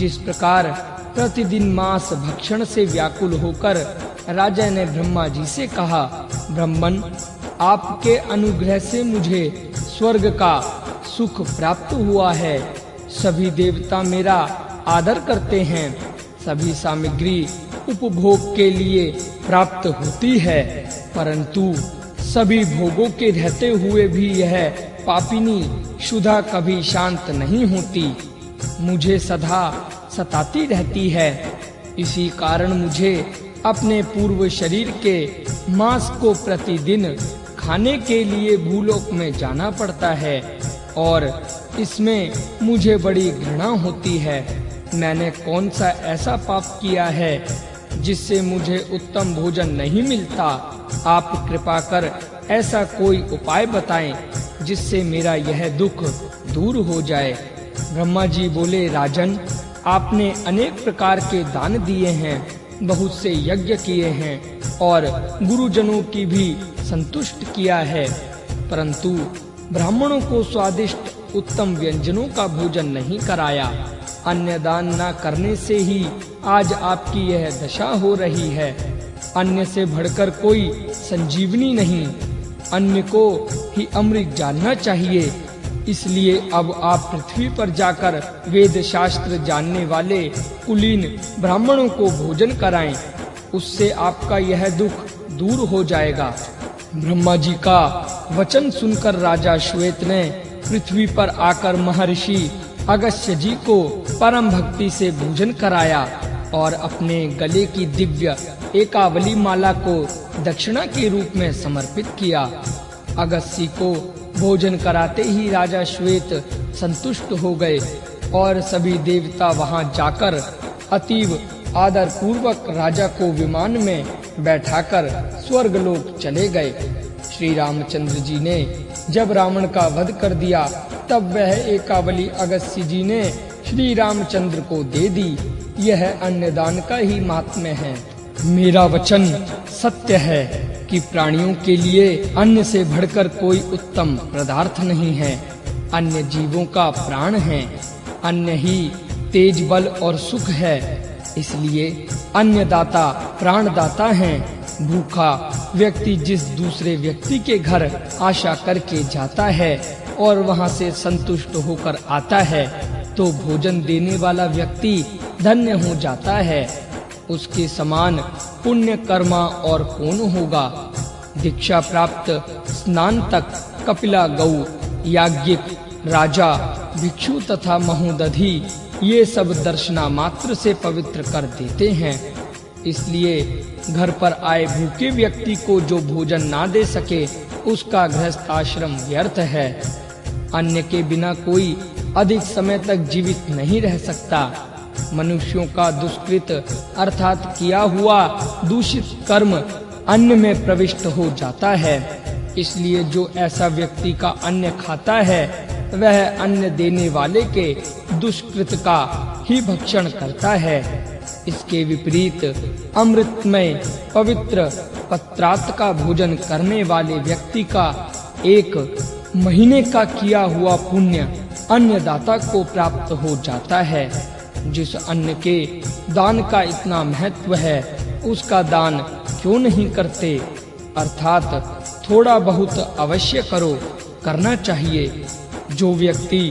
जिस प्रकार प्रतिदिन मांस भक्षण से व्याकुल होकर राजा ने ब्रह्मा जी से कहा, ब्रह्मन, आपके अनुग्रह से मुझे स्वर्ग का सुख प्राप्त हुआ है। सभी देवता मेरा आदर करते हैं, सभी सामग्री उपभोग के लिए प्राप्त होती है, परंतु सभी भोगों के रहते हुए भी यह पापिनी क्षुधा कभी शांत नहीं होती, मुझे सदा सताती रहती है। इसी कारण मुझे अपने पूर्व शरीर के मांस को प्रतिदिन खाने के लिए भूलोक में जाना पड़ता है और इसमें मुझे बड़ी घृणा होती है। मैंने कौन सा ऐसा पाप किया है जिससे मुझे उत्तम भोजन नहीं मिलता? आप कृपा कर ऐसा कोई उपाय बताएं जिससे मेरा यह दुख दूर हो जाए। ब्रह्मा जी बोले, राजन, आपने अनेक प्रकार के दान दिए हैं, बहुत से यज्ञ किए हैं और गुरुजनों की भी संतुष्ट किया है, परंतु ब्राह्मणों को स्वादिष्ट उत्तम व्यंजनों का भोजन नहीं कराया। अन्य दान न करने से ही आज आपकी यह दशा हो रही है। अन्य से बढ़कर कोई संजीवनी नहीं, अन्य को ही अमृत जानना चाहिए। इसलिए अब आप पृथ्वी पर जाकर वेद शास्त्र जानने वाले कुलीन ब्राह्मणों को भोजन कराएं, उससे आपका यह दुख दूर हो जाएगा। ब्रह्मा जी का वचन सुनकर राजा श्वेत ने पृथ्वी पर आकर महर्षि अगस्त्य जी को परम भक्ति से भोजन कराया और अपने गले की दिव्य एकावली माला को दक्षिणा के रूप में समर्पित किया। अगस्त्य को भोजन कराते ही राजा श्वेत संतुष्ट हो गए और सभी देवता वहां जाकर अतीव आदर पूर्वक राजा को विमान में बैठाकर स्वर्गलोक चले गए। श्री रामचंद्र जी ने जब रावण का वध कर दिया, तब वह एकावली अगस्त्य जी ने श्री रामचंद्र को दे दी। यह अन्नदान का ही महात्म्य है। मेरा वचन सत्य है कि प्राणियों के लिए अन्न से बढ़कर कोई उत्तम पदार्थ नहीं है। अन्य जीवों का प्राण है, अन्न ही तेज, बल और सुख है। इसलिए अन्नदाता प्राणदाता है। भूखा व्यक्ति जिस दूसरे व्यक्ति के घर आशा करके जाता है और वहां से संतुष्ट होकर आता है, तो भोजन देने वाला व्यक्ति धन्य हो जाता है। उसके समान पुण्य कर्मा और कौन होगा। दीक्षा प्राप्त स्नान तक कपिला गौ, याज्ञिक, राजा, भिक्षु तथा महोदधि ये सब दर्शना मात्र से पवित्र कर देते हैं। इसलिए घर पर आए भूखे व्यक्ति को जो भोजन ना दे सके, उसका गृहस्थ आश्रम व्यर्थ है। अन्न के बिना कोई अधिक समय तक जीवित नहीं रह सकता। मनुष्यों का दुष्कृत अर्थात किया हुआ दूषित कर्म अन्न में प्रविष्ट हो जाता है। इसलिए जो ऐसा व्यक्ति का अन्न खाता है, वह अन्न देने वाले के दुष्कृत का ही भक्षण करता है। इसके विपरीत अमृतमय पवित्र पत्रार्थ का भोजन करने वाले व्यक्ति का एक महीने का किया हुआ पुण्य अन्नदाता को प्राप्त हो जाता है। जिस अन्न के दान का इतना महत्व है, उसका दान क्यों नहीं करते? अर्थात थोड़ा बहुत अवश्य करो, करना चाहिए। जो व्यक्ति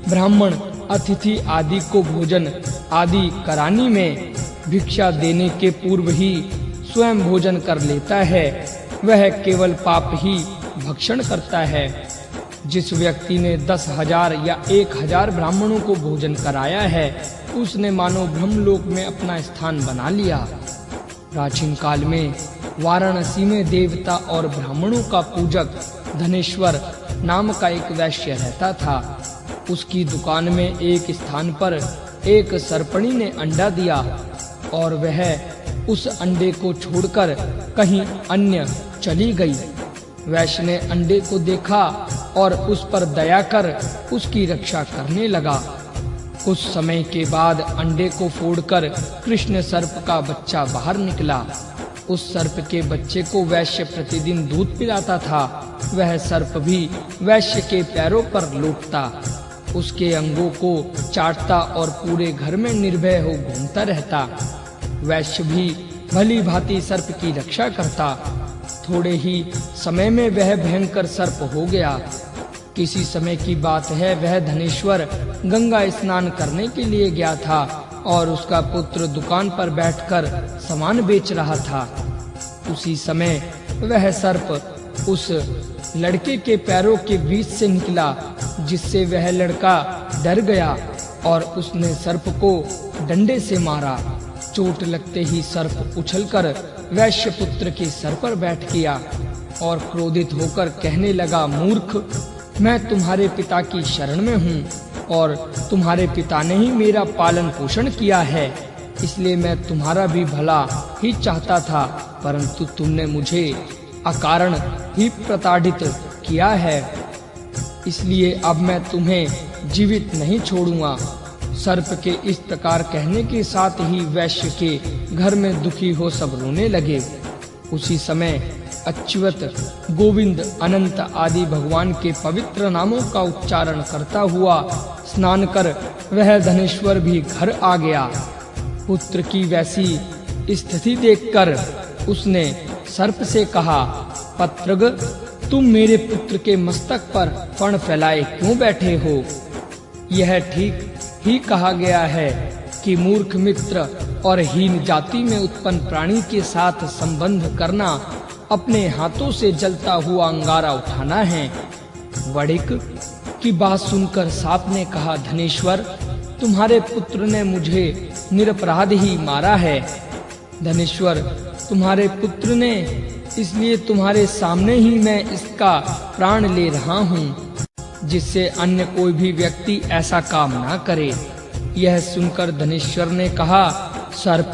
ब्राह्मण, अतिथि आदि को भोजन आदि करानी में भिक्षा देने के पूर्व ही स्वयं भोजन कर लेता है, वह केवल पाप ही भक्षण करता है। जिस व्यक्ति ने 10,000 या 1,000 ब्राह्मणों को भोजन कराया है, उसने मानो ब्रह्मलोक में अपना स्थान बना लिया। प्राचीन काल में वाराणसी में देवता और ब्राह्मणों का पूजक धनेश्वर नाम का एक वैश्य रहता था। उसकी दुकान में एक स्थान पर एक सर्पणी ने अंडा दिया और वह उस अंडे को छोड़कर कहीं अन्य चली गई। वैश्य ने अंडे को देखा और उस पर दया कर उसकी रक्षा करने लगा। कुछ समय के बाद अंडे को फोड़कर कृष्ण सर्प का बच्चा बाहर निकला। उस सर्प के बच्चे को वैश्य प्रतिदिन दूध पिलाता था। वह सर्प भी वैश्य के पैरों पर लोटता। उसके अंगों को चाटता और पूरे घर में निर्भय हो घूमता रहता। वैश्य भी भली भांति सर्प की रक्षा करता। थोड़े ही समय में वह भयंकर सर्प हो गया। किसी समय की बात है, वह धनेश्वर गंगा स्नान करने के लिए गया था और उसका पुत्र दुकान पर बैठकर सामान बेच रहा था। उसी समय वह सर्प उस लड़के के पैरों के बीच से निकला, जिससे वह लड़का डर गया और उसने सर्प को डंडे से मारा। चोट लगते ही सर्प उछलकर वैश्य पुत्र के सर पर बैठ गया और क्रोधित होकर कहने लगा, मूर्ख, मैं तुम्हारे पिता की शरण में हूँ और तुम्हारे पिता ने ही मेरा पालन पोषण किया है, इसलिए मैं तुम्हारा भी भला ही चाहता था, परंतु तुमने मुझे अकारण ही प्रताड़ित किया है, इसलिए अब मैं तुम्हें जीवित नहीं छोड़ूंगा। सर्प के इस प्रकार कहने के साथ ही वैश्य के घर में दुखी हो सब रोने लगे। उसी समय अच्युत, गोविंद, अनंत आदि भगवान के पवित्र नामों का उच्चारण करता हुआ स्नान कर वह धनेश्वर भी घर आ गया। पुत्र की वैसी स्थिति देखकर उसने सर्प से कहा, पत्रग, तुम मेरे पुत्र के मस्तक पर फण फैलाए क्यों बैठे हो? यह ठीक ही कहा गया है कि मूर्ख मित्र और हीन जाति में उत्पन्न प्राणी के साथ संबंध करना अपने हाथों से जलता हुआ अंगारा उठाना है। वणिक की बात सुनकर सांप ने कहा, धनेश्वर, तुम्हारे पुत्र ने मुझे निरपराध ही मारा है। धनेश्वर, तुम्हारे पुत्र ने, इसलिए तुम्हारे सामने ही मैं इसका प्राण ले रहा हूँ, जिससे अन्य कोई भी व्यक्ति ऐसा काम ना करे। यह सुनकर धनेश्वर ने कहा, सर्प,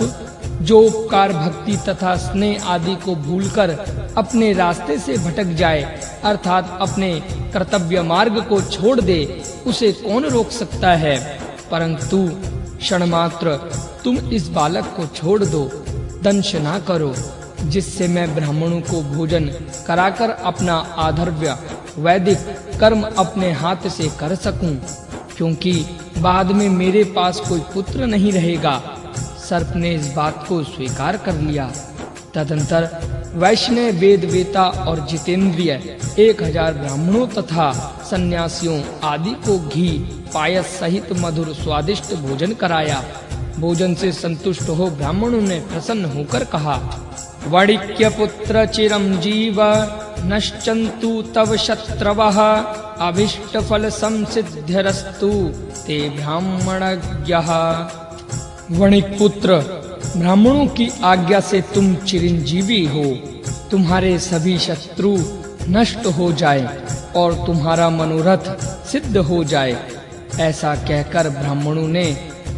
जो उपकार, भक्ति तथा स्नेह आदि को भूलकर अपने रास्ते से भटक जाए, अर्थात अपने कर्तव्य मार्ग को छोड़ दे, उसे कौन रोक सकता है? परंतु क्षण मात्र तुम इस बालक को छोड़ दो, दंश ना करो, जिससे मैं ब्राह्मणों को भोजन कराकर अपना आधर्व्य वैदिक कर्म अपने हाथ से कर सकूं, क्योंकि बाद में मेरे पास कोई पुत्र नहीं रहेगा। सर्प ने इस बात को स्वीकार कर लिया। तदंतर वैश्य ने वेद वेता और जितेंद्रिय 1000 ब्राह्मणों तथा सन्यासियों आदि को घी, पायस सहित मधुर स्वादिष्ट भोजन कराया। भोजन से संतुष्ट हो ब्राह्मणों ने प्रसन्न होकर कहा, वणिक्य पुत्र चिरं जीव नश्चन्तु तव शत्रवः अभीष्ट फल संसिद्ध्यरस्तु ते ब्राह्मणज्ञः। वणिक पुत्र, ब्राह्मणों की आज्ञा से तुम चिरंजीवी हो, तुम्हारे सभी शत्रु नष्ट हो जाए और तुम्हारा मनोरथ सिद्ध हो जाए। ऐसा कहकर ब्राह्मणों ने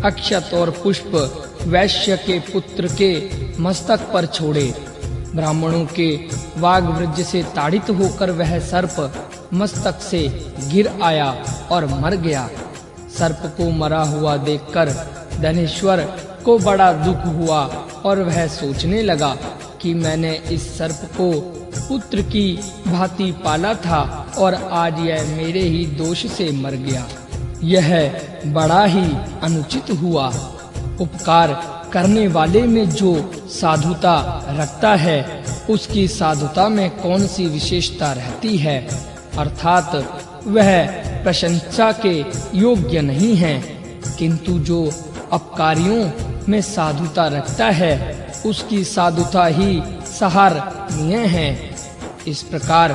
अक्षत और पुष्प वैश्य के पुत्र के मस्तक पर छोड़े। ब्राह्मणों के वाग्वृज्य से ताड़ित होकर वह सर्प मस्तक से गिर आया और मर गया। सर्प को मरा हुआ देखकर धनेश्वर को बड़ा दुख हुआ और वह सोचने लगा कि मैंने इस सर्प को पुत्र की भांति पाला था और आज यह मेरे ही दोष से मर गया। यह बड़ा ही अनुचित हुआ। उपकार करने वाले में जो साधुता रखता है, उसकी साधुता में कौन सी विशेषता रहती है, अर्थात वह प्रशंसा के योग्य नहीं है। किंतु जो अपकारियों में साधुता रखता है, उसकी साधुता ही सराहनीय है। इस प्रकार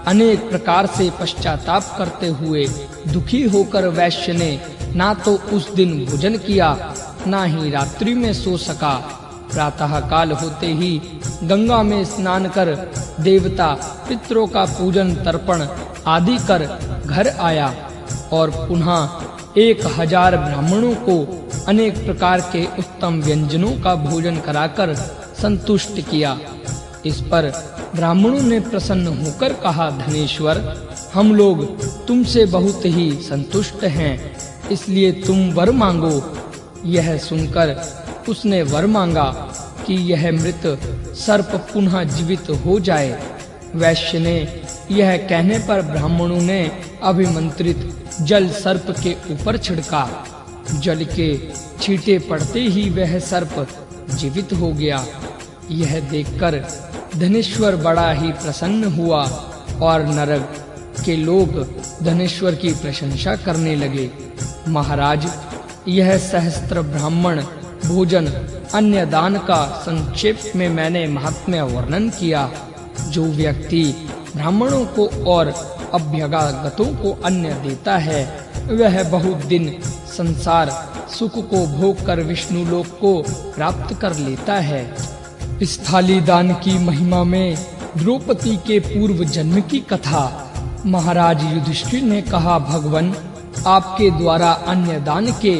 अनेक प्रकार से पश्चाताप करते हुए दुखी होकर वैश्य ने ना तो उस दिन भोजन किया, ना ही रात्रि में सो सका। प्रातः काल होते ही गंगा में स्नान कर देवता पितरों का पूजन तर्पण आदि कर घर आया और पुनः 1000 ब्राह्मणों को अनेक प्रकार के उत्तम व्यंजनों का भोजन कराकर संतुष्ट किया। इस पर ब्राह्मणों ने प्रसन्न होकर कहा, धनेश्वर, हम लोग तुमसे बहुत ही संतुष्ट हैं, इसलिए तुम वर मांगो। यह सुनकर उसने वर मांगा कि यह मृत सर्प पुनः जीवित हो जाए। वैश्य ने यह कहने पर ब्राह्मणों ने अभिमंत्रित जल सर्प के ऊपर छिड़का। जल के छींटे पड़ते ही वह सर्प जीवित हो गया। यह देखकर धनेश्वर बड़ा ही प्रसन्न हुआ और नरक के लोग धनेश्वर की प्रशंसा करने लगे। महाराज, यह सहस्त्र ब्राह्मण भोजन अन्य दान का संक्षेप में मैंने महात्म्य वर्णन किया। जो व्यक्ति ब्राह्मणों को और अभ्यागतों को अन्न देता है, वह बहुत दिन संसार सुख को भोग कर विष्णु लोक को प्राप्त कर लेता है। इस थाली दान की महिमा में द्रौपदी के पूर्व जन्म की कथा। महाराज युधिष्ठिर ने कहा, भगवन, आपके द्वारा अन्न दान के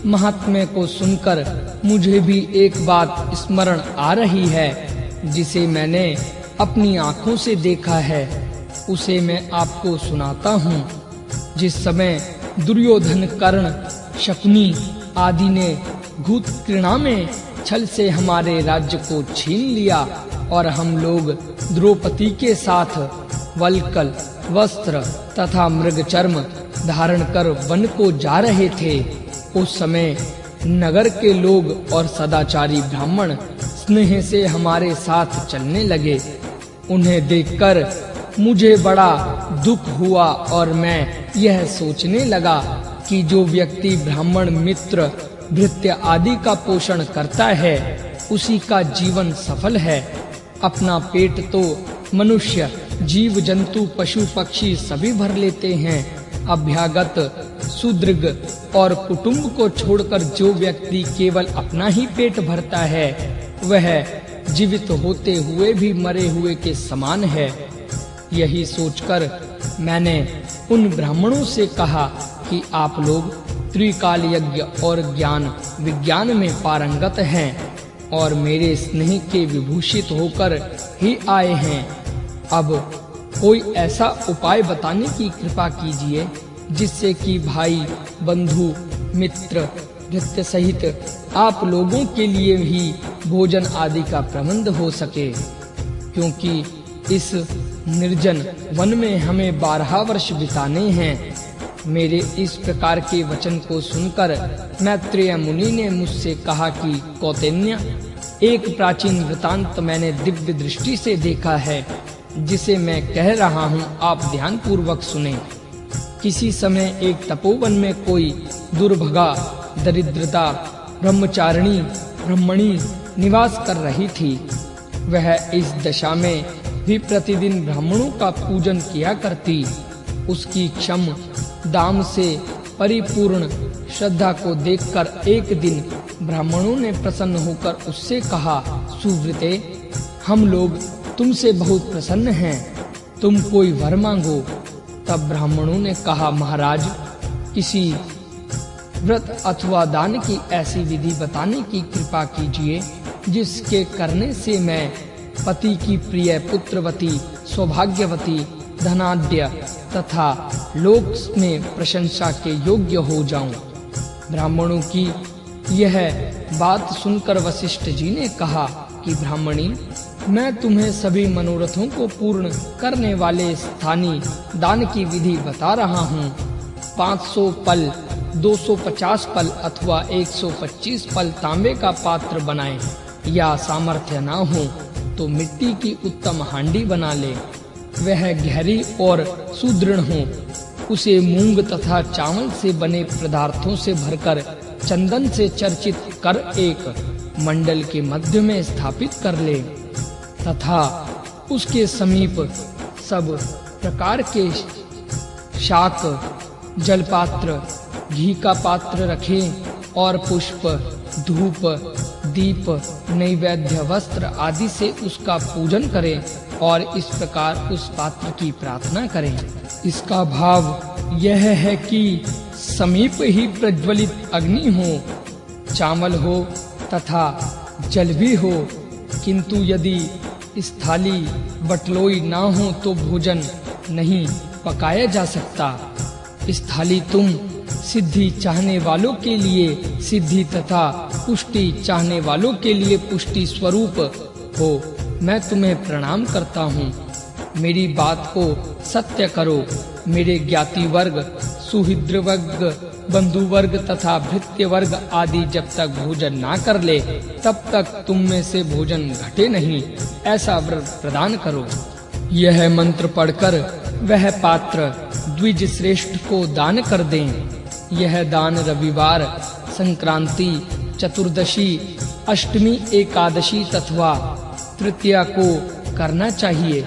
महात्म्य को सुनकर मुझे भी एक बात स्मरण आ रही है, जिसे मैंने अपनी आंखों से देखा है। उसे मैं आपको सुनाता हूँ। जिस समय दुर्योधन, कर्ण, शकुनी आदि ने घूत कृणा में छल से हमारे राज्य को छीन लिया और हम लोग द्रौपदी के साथ वल्कल वस्त्र तथा मृगचर्म धारण कर वन को जा रहे थे, उस समय नगर के लोग और सदाचारी ब्राह्मण स्नेह से हमारे साथ चलने लगे। उन्हें देखकर मुझे बड़ा दुख हुआ और मैं यह सोचने लगा कि जो व्यक्ति ब्राह्मण, मित्र, भृत्य आदि का पोषण करता है, उसी का जीवन सफल है। अपना पेट तो मनुष्य, जीव जंतु, पशु पक्षी सभी भर लेते हैं। अभ्यागत, शूद्र और कुटुंब को छोड़कर जो व्यक्ति केवल अपना ही पेट भरता है, वह जीवित होते हुए भी मरे हुए के समान है। यही सोचकर मैंने उन ब्राह्मणों से कहा कि आप लोग त्रिकाल यज्ञ और ज्ञान विज्ञान में पारंगत हैं और मेरे स्नेह के विभूषित होकर ही आए हैं। अब कोई ऐसा उपाय बताने की कृपा कीजिए जिससे कि भाई, बंधु, मित्र, भृत्य सहित आप लोगों के लिए ही भोजन आदि का प्रबंध हो सके, क्योंकि इस निर्जन वन में हमें 12 वर्ष बिताने हैं। मेरे इस प्रकार के वचन को सुनकर मैत्रेय मुनि ने मुझसे कहा कि कौतिन्य, एक प्राचीन वृतांत मैंने दिव्य दृष्टि से देखा है, जिसे मैं कह रहा हूँ, आप ध्यान पूर्वक सुने। किसी समय एक तपोवन में कोई दुर्भगा, दरिद्रता, ब्रह्मचारिणी ब्रह्मणी निवास कर रही थी। वह इस दशा में भी प्रतिदिन ब्राह्मणों का पूजन किया करती। उसकी क्षम दाम से परिपूर्ण श्रद्धा को देखकर एक दिन ब्राह्मणों ने प्रसन्न होकर उससे कहा, सुव्रते, हम लोग तुमसे बहुत प्रसन्न हैं, तुम कोई वर मांगो। तब ब्राह्मणों ने कहा, महाराज, किसी व्रत अथवा दान की ऐसी विधि बताने की कृपा कीजिए जिसके करने से मैं पति की प्रिय, पुत्रवती, सौभाग्यवती, धनाढ्य तथा लोक में प्रशंसा के योग्य हो जाऊं। ब्राह्मणों की यह बात सुनकर वशिष्ठ जी ने कहा कि ब्राह्मणी, मैं तुम्हें सभी मनोरथों को पूर्ण करने वाले स्थानीय दान की विधि बता रहा हूँ। 500 पल, 250 पल अथवा 125 पल तांबे का पात्र बनाएं, या सामर्थ्य ना हो तो मिट्टी की उत्तम हांडी बना ले। वह गहरी और सुदृढ़ हो। उसे मूंग तथा चावल से बने पदार्थों से भरकर चंदन से चर्चित कर एक मंडल के मध्य में स्थापित कर ले तथा उसके समीप सब प्रकार के शाक, जलपात्र, घी का पात्र रखें और पुष्प, धूप, दीप, नैवेद्य, वस्त्र आदि से उसका पूजन करें और इस प्रकार उस पात्र की प्रार्थना करें। इसका भाव यह है कि समीप ही प्रज्वलित अग्नि हो, चावल हो तथा जल भी हो, किंतु यदि इस थाली बटलोई ना हो तो भोजन नहीं पकाया जा सकता। इस थाली तुम सिद्धि चाहने वालों के लिए सिद्धि तथा पुष्टि चाहने वालों के लिए पुष्टि स्वरूप हो। मैं तुम्हें प्रणाम करता हूँ। मेरी बात को सत्य करो। मेरे ज्ञाति वर्ग सुहृद वर्ग, बंधु वर्ग तथा भृत्य वर्ग आदि जब तक भोजन ना कर ले तब तक तुम में से भोजन घटे नहीं, ऐसा व्रत प्रदान करो। यह मंत्र पढ़कर वह पात्र द्विज श्रेष्ठ को दान कर दें। यह दान रविवार, संक्रांति, चतुर्दशी, अष्टमी, एकादशी तथा तृतीया को करना चाहिए।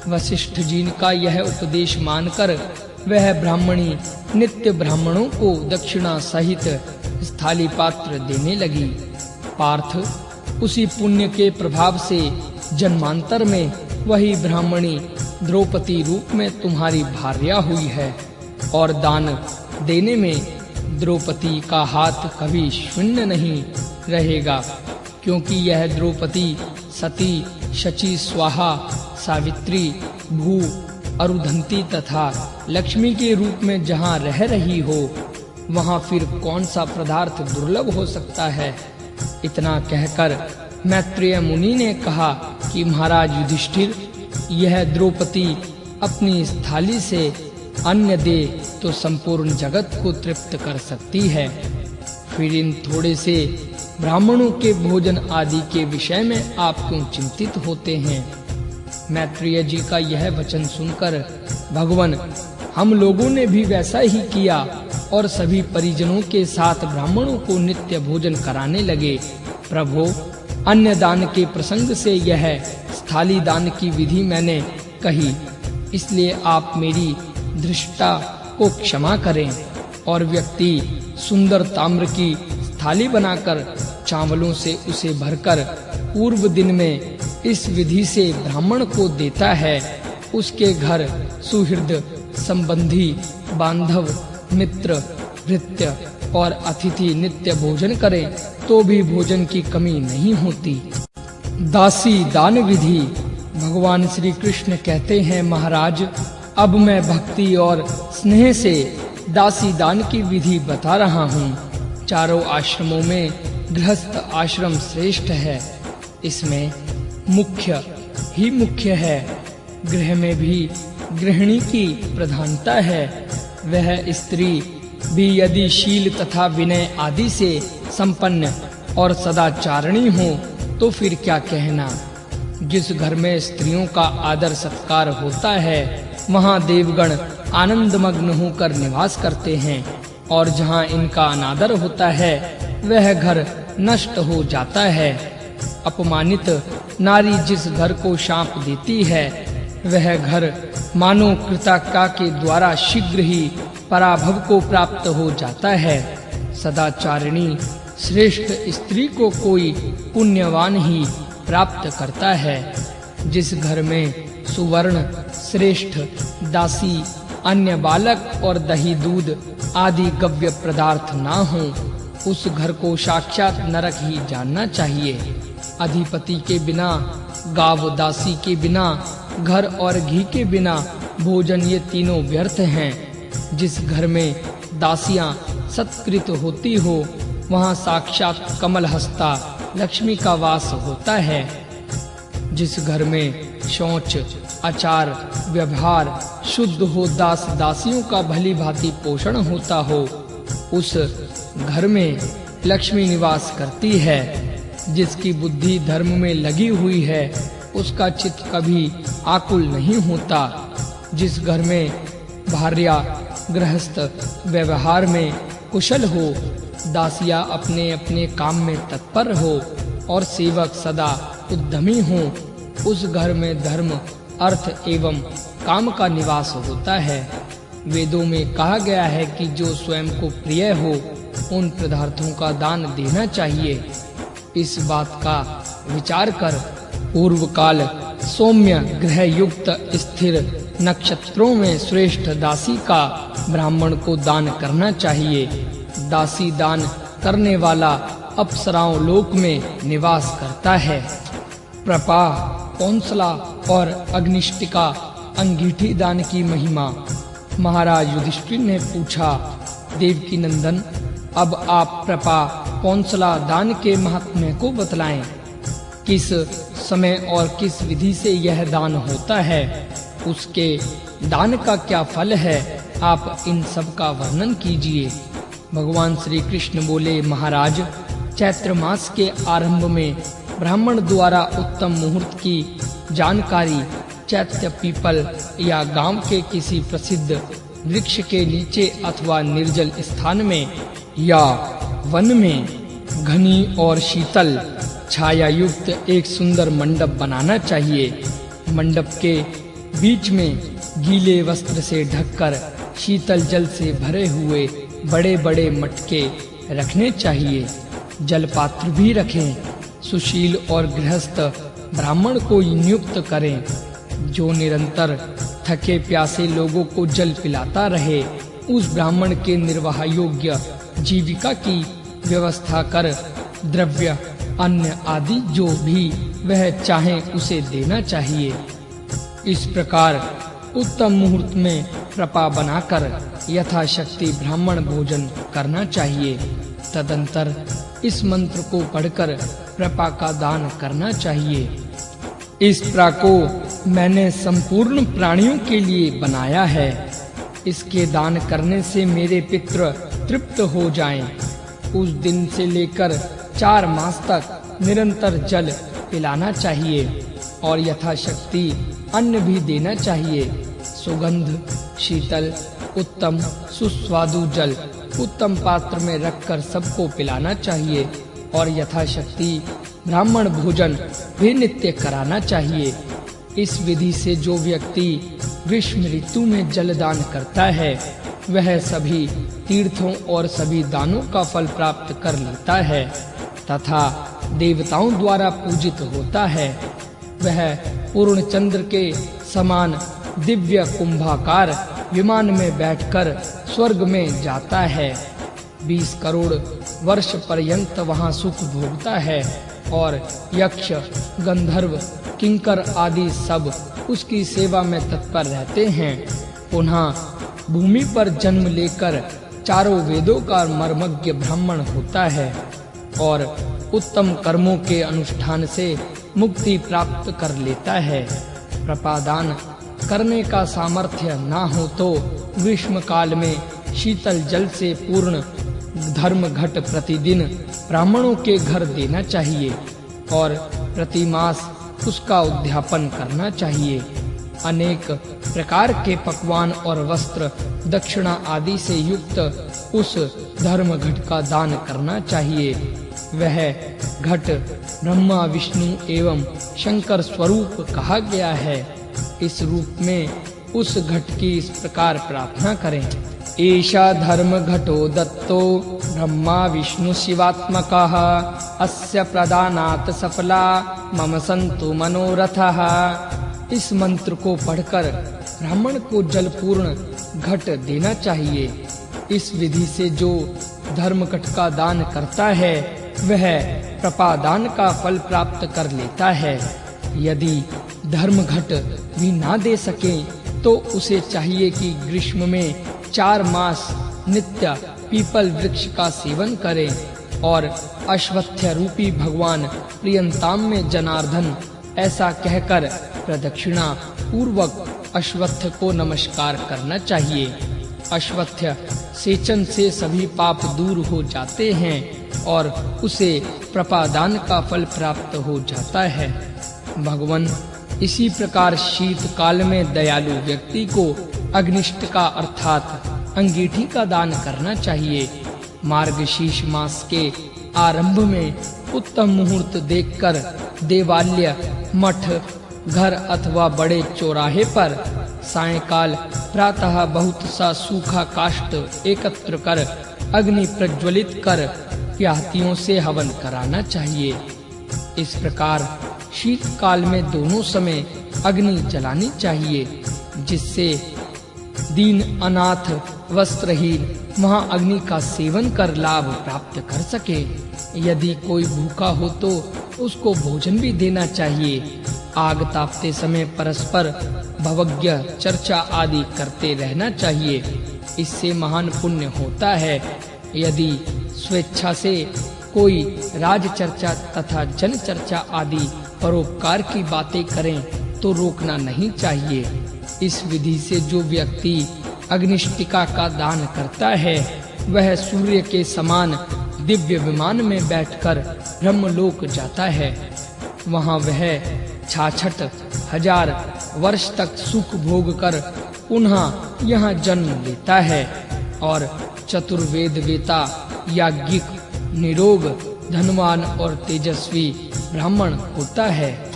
वशिष्ठ जी का यह उपदेश मानकर वह ब्राह्मणी नित्य ब्राह्मणों को दक्षिणा सहित स्थाली पात्र देने लगी। पार्थ, उसी पुण्य के प्रभाव से जन्मांतर में वही ब्राह्मणी द्रौपदी रूप में तुम्हारी भार्या हुई है और दान देने में द्रौपदी का हाथ कभी शून्य नहीं रहेगा, क्योंकि यह द्रौपदी सती, शची, स्वाहा, सावित्री, भू, अरुधंती तथा लक्ष्मी के रूप में जहाँ रह रही हो वहाँ फिर कौन सा पदार्थ दुर्लभ हो सकता है। इतना कहकर मैत्रेय मुनि ने कहा कि महाराज युधिष्ठिर, यह द्रौपदी अपनी थाली से अन्न दे तो संपूर्ण जगत को तृप्त कर सकती है। फिर इन थोड़े से ब्राह्मणों के भोजन आदि के विषय में आप क्यों चिंतित होते हैं। मैत्रेय जी का यह वचन सुनकर भगवान, हम लोगों ने भी वैसा ही किया और सभी परिजनों के साथ ब्राह्मणों को नित्य भोजन कराने लगे। प्रभु, अन्न दान के प्रसंग से यह स्थाली दान की विधि मैंने कही, इसलिए आप मेरी धृष्टता को क्षमा करें। और व्यक्ति सुंदर ताम्र की थाली बनाकर चावलों से उसे भरकर पूर्व दिन में इस विधि से ब्राह्मण को देता है, उसके घर सुहृद, संबंधी, बांधव, मित्र, भृत्य और अतिथि नित्य भोजन करें तो भी भोजन की कमी नहीं होती। दासी दान विधि। भगवान श्री कृष्ण कहते हैं, महाराज, अब मैं भक्ति और स्नेह से दासी दान की विधि बता रहा हूँ। चारों आश्रमों में गृहस्थ आश्रम श्रेष्ठ है, इसमें मुख्य ही मुख्य है। गृह में भी गृहिणी की प्रधानता है। वह स्त्री भी यदि शील तथा विनय आदि से संपन्न और सदाचारणी हो तो फिर क्या कहना। जिस घर में स्त्रियों का आदर सत्कार होता है वहाँ देवगण आनंद मग्न होकर निवास करते हैं, और जहाँ इनका अनादर होता है वह घर नष्ट हो जाता है। अपमानित नारी जिस घर को शाप देती है वह घर मानो कृतज्ञता के द्वारा शीघ्र ही पराभव को प्राप्त हो जाता है। सदाचारिणी श्रेष्ठ स्त्री को कोई पुण्यवान ही प्राप्त करता है। जिस घर में सुवर्ण, श्रेष्ठ, दासी, अन्य बालक और दही दूध आदि गव्य पदार्थ ना हो उस घर को साक्षात नरक ही जानना चाहिए। अधिपति के बिना, गाव दासी के बिना, घर और घी के बिना भोजन, ये तीनों व्यर्थ हैं। जिस घर में दासियां सत्कृत होती हो वहाँ साक्षात कमल हस्ता लक्ष्मी का वास होता है। जिस घर में शौच, आचार, व्यवहार शुद्ध हो, दास दासियों का भली भांति पोषण होता हो, उस घर में लक्ष्मी निवास करती है। जिसकी बुद्धि धर्म में लगी हुई है उसका चित्त कभी आकुल नहीं होता। जिस घर में भार्या गृहस्थ व्यवहार में कुशल हो, दासियां अपने अपने काम में तत्पर हो और सेवक सदा उद्यमी हो, उस घर में धर्म, अर्थ एवं काम का निवास होता है। वेदों में कहा गया है कि जो स्वयं को प्रिय हो उन पदार्थों का दान देना चाहिए। इस बात का विचार कर पूर्व काल सौम्य ग्रह युक्त स्थिर नक्षत्रों में श्रेष्ठ दासी का ब्राह्मण को दान करना चाहिए। दासी दान करने वाला अप्सराओं लोक में निवास करता है। प्रपा, कौंसला और अग्निष्टिका अंगीठी दान की महिमा। महाराज युधिष्ठिर ने पूछा, देवकी नंदन, अब आप प्रपा, कौंसला दान के महात्म्य को बतलाएं। किस समय और किस विधि से यह दान होता है, उसके दान का क्या फल है आप इन सब का वर्णन कीजिए। भगवान श्री कृष्ण बोले, महाराज, चैत्र मास के आरंभ में ब्राह्मण द्वारा उत्तम मुहूर्त की जानकारी चैत्य पीपल या गांव के किसी प्रसिद्ध वृक्ष के नीचे अथवा निर्जल स्थान में या वन में घनी और शीतल छाया युक्त एक सुंदर मंडप बनाना चाहिए। मंडप के बीच में गीले वस्त्र से ढककर शीतल जल से भरे हुए बड़े-बड़े मटके रखने चाहिए। जल पात्र भी रखें। सुशील और गृहस्थ ब्राह्मण को नियुक्त करें जो निरंतर थके प्यासे लोगों को जल पिलाता रहे। उस ब्राह्मण के निर्वाह योग्य जीविका की व्यवस्था कर द्रव्य, अन्न आदि जो भी वह चाहे उसे देना चाहिए। इस प्रकार उत्तम मुहूर्त में प्रपा बनाकर यथाशक्ति ब्राह्मण भोजन करना चाहिए। तदंतर इस मंत्र को पढ़कर प्रपा का दान करना चाहिए। इस प्रा को मैंने संपूर्ण प्राणियों के लिए बनाया है। इसके दान करने से मेरे पितृ तृप्त हो जाएं। उस दिन से लेकर 4 मास तक निरंतर जल पिलाना चाहिए और यथाशक्ति अन्न भी देना चाहिए। सुगंध, शीतल, उत्तम सुस्वादु जल उत्तम पात्र में रखकर सबको पिलाना चाहिए और यथाशक्ति ब्राह्मण भोजन भी नित्य कराना चाहिए। इस विधि से जो व्यक्ति ग्रीष्म ऋतु में जलदान करता है वह सभी तीर्थों और सभी दानों का फल प्राप्त कर लेता है तथा देवताओं द्वारा पूजित होता है। वह पूर्ण चंद्र के समान दिव्य कुंभाकार विमान में बैठकर स्वर्ग में जाता है। 20 करोड़ वर्ष पर्यंत वहां सुख भोगता है और यक्ष, गंधर्व, किंकर आदि सब उसकी सेवा में तत्पर रहते हैं। पुनः भूमि पर जन्म लेकर चारों वेदों का मर्मज्ञ ब्राह्मण होता है और उत्तम कर्मों के अनुष्ठान से मुक्ति प्राप्त कर लेता है। प्रपादान करने का सामर्थ्य ना हो तो ग्रीष्म काल में शीतल जल से पूर्ण धर्म घट प्रतिदिन ब्राह्मणों के घर देना चाहिए और प्रतिमास उसका उद्यापन करना चाहिए। अनेक प्रकार के पकवान और वस्त्र दक्षिणा आदि से युक्त उस धर्म घट का दान करना चाहिए। वह घट ब्रह्मा, विष्णु एवं शंकर स्वरूप कहा गया है। इस रूप में उस घट की इस प्रकार प्रार्थना करें। एषा धर्म घटो दत्तो ब्रह्मा विष्णु शिवात्मकः अस्य प्रदानात् सफला मम सन्तु मनोरथः। इस मंत्र को पढ़कर ब्राह्मण को जलपूर्ण घट देना चाहिए। इस विधि से जो धर्म घट का दान करता है वह प्रपादान का फल प्राप्त कर लेता है। यदि धर्म घट भी ना दे सके तो उसे चाहिए कि ग्रीष्म में 4 मास नित्य पीपल वृक्ष का सेवन करे और अश्वत्थ रूपी भगवान प्रियंताम में जनार्दन ऐसा कहकर प्रदक्षिणा पूर्वक अश्वत्थ को नमस्कार करना चाहिए। अश्वत्थ सेचन से सभी पाप दूर हो जाते हैं और उसे प्रपादान का फल प्राप्त हो जाता है। भगवान इसी प्रकार शीत काल में दयालु व्यक्ति को अग्निष्ट का अर्थात अंगीठी का दान करना चाहिए। मार्गशीर्ष मास के आरंभ में उत्तम मुहूर्त देखकर देवालय, मठ, घर अथवा बड़े चौराहे पर सायंकाल प्रातः बहुत सा सूखा काष्ठ एकत्र कर अग्नि प्रज्वलित कर प्यातियों से हवन कराना चाहिए। इस प्रकार शीत काल में दोनों समय अग्नि जलानी चाहिए जिससे दीन, अनाथ, वस्त्रहीन वहां अग्नि का सेवन कर लाभ प्राप्त कर सके। यदि कोई भूखा हो तो उसको भोजन भी देना चाहिए। आग तापते समय परस्पर भवज्ञ चर्चा आदि करते रहना चाहिए। इससे महान पुण्य होता है। यदि स्वेच्छा से कोई राज चर्चा तथा जन चर्चा आदि परोपकार की बातें करें तो रोकना नहीं चाहिए। इस विधि से जो व्यक्ति अग्निष्टिका का दान करता है वह सूर्य के समान दिव्य विमान में बैठकर ब्रह्मलोक जाता है। वहां वह 66,000 वर्ष तक सुख भोग कर पुनः यहाँ जन्म लेता है और चतुर्वेद वेता, याज्ञिक, निरोग, धनवान और तेजस्वी ब्राह्मण होता है।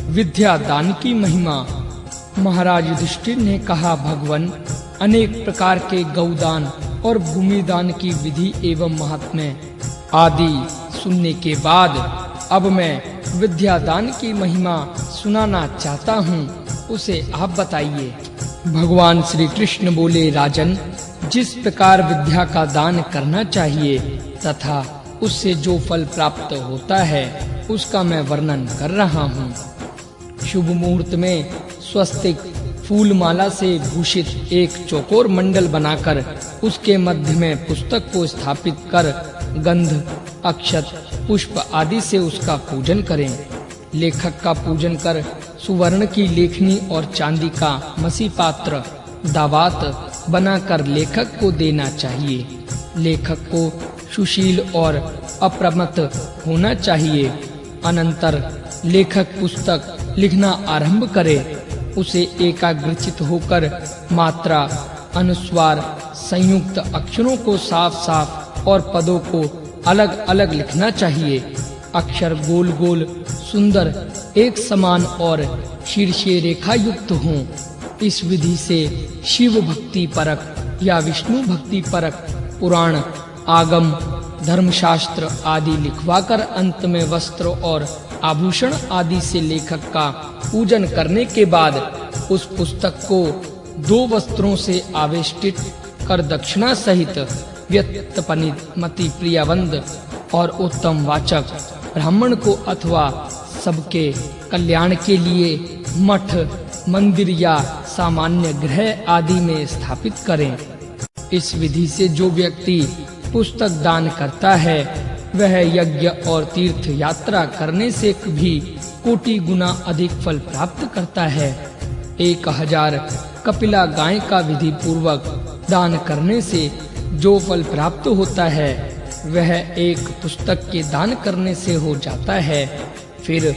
विद्या दान की महिमा। महाराज युधिष्ठिर ने कहा, भगवन, अनेक प्रकार के गौदान और भूमि दान की विधि एवं महात्म्य आदि सुनने के बाद अब मैं विद्या दान की महिमा सुनाना चाहता हूँ, उसे आप बताइए। भगवान श्री कृष्ण बोले, राजन, जिस प्रकार विद्या का दान करना चाहिए तथा उससे जो फल प्राप्त होता है उसका मैं वर्णन कर रहा हूँ। शुभ मुहूर्त में स्वस्तिक फूल माला से भूषित एक चौकोर मंडल बनाकर उसके मध्य में पुस्तक को स्थापित कर गंध, अक्षत, पुष्प आदि से उसका पूजन करें। लेखक का पूजन कर सुवर्ण की लेखनी और चांदी का मसी पात्र दावात बनाकर लेखक को देना चाहिए। लेखक को सुशील और अप्रमत्त होना चाहिए। अनंतर लेखक पुस्तक लिखना आरंभ करे। उसे एकाग्रचित होकर मात्रा, अनुस्वार, संयुक्त अक्षरों को साफ-साफ और पदों को अलग-अलग लिखना चाहिए। अक्षर गोल-गोल, सुंदर, एक समान और शीर्षे रेखा युक्त हों। इस विधि से शिव भक्ति परक या विष्णु भक्ति परक पुराण, आगम, धर्मशास्त्र आदि लिखवाकर अंत में वस्त्र और आभूषण आदि से लेखक का पूजन करने के बाद उस पुस्तक को 2 वस्त्रों से आवेष्टित कर दक्षिणा सहित व्यक्तपनिमति प्रियवंद और उत्तम वाचक ब्राह्मण को अथवा सबके कल्याण के लिए मठ, मंदिर या सामान्य गृह आदि में स्थापित करें। इस विधि से जो व्यक्ति पुस्तक दान करता है वह यज्ञ और तीर्थ यात्रा करने से भी कोटि गुना अधिक फल प्राप्त करता है। 1000 कपिला गाय का विधि पूर्वक दान करने से जो फल प्राप्त होता है वह एक पुस्तक के दान करने से हो जाता है। फिर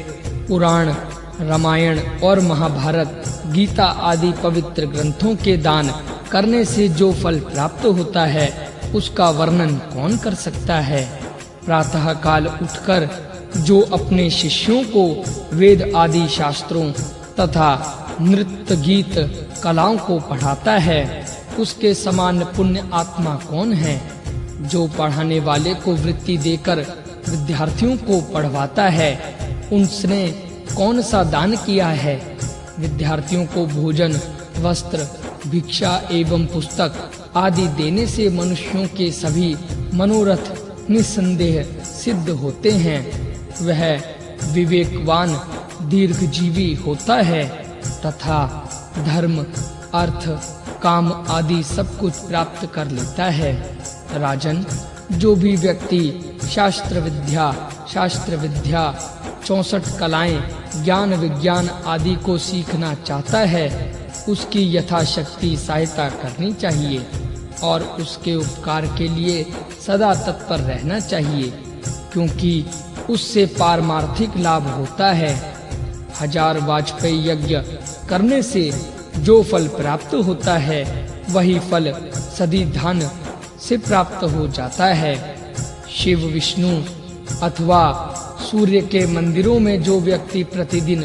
पुराण, रामायण और महाभारत, गीता आदि पवित्र ग्रंथों के दान करने से जो फल प्राप्त होता है उसका वर्णन कौन कर सकता है। प्रातः काल उठकर जो अपने शिष्यों को वेद आदि शास्त्रों तथा नृत्य, गीत, कलाओं को पढ़ाता है उसके समान पुण्य आत्मा कौन है। जो पढ़ाने वाले को वृत्ति देकर विद्यार्थियों को पढ़वाता है उसने कौन सा दान किया है। विद्यार्थियों को भोजन, वस्त्र, भिक्षा एवं पुस्तक आदि देने से मनुष्यों के सभी मनोरथ निसंदेह सिद्ध होते हैं। वह विवेकवान, दीर्घजीवी होता है तथा धर्म, अर्थ, काम आदि सब कुछ प्राप्त कर लेता है। राजन, जो भी व्यक्ति शास्त्र विद्या, 64 कलाएं, ज्ञान विज्ञान आदि को सीखना चाहता है उसकी यथाशक्ति सहायता करनी चाहिए और उसके उपकार के लिए सदा तत्पर रहना चाहिए, क्योंकि उससे पारमार्थिक लाभ होता है। 1000 वाजपेयी यज्ञ करने से जो फल प्राप्त होता है वही फल सदीधान से प्राप्त हो जाता है। शिव, विष्णु अथवा सूर्य के मंदिरों में जो व्यक्ति प्रतिदिन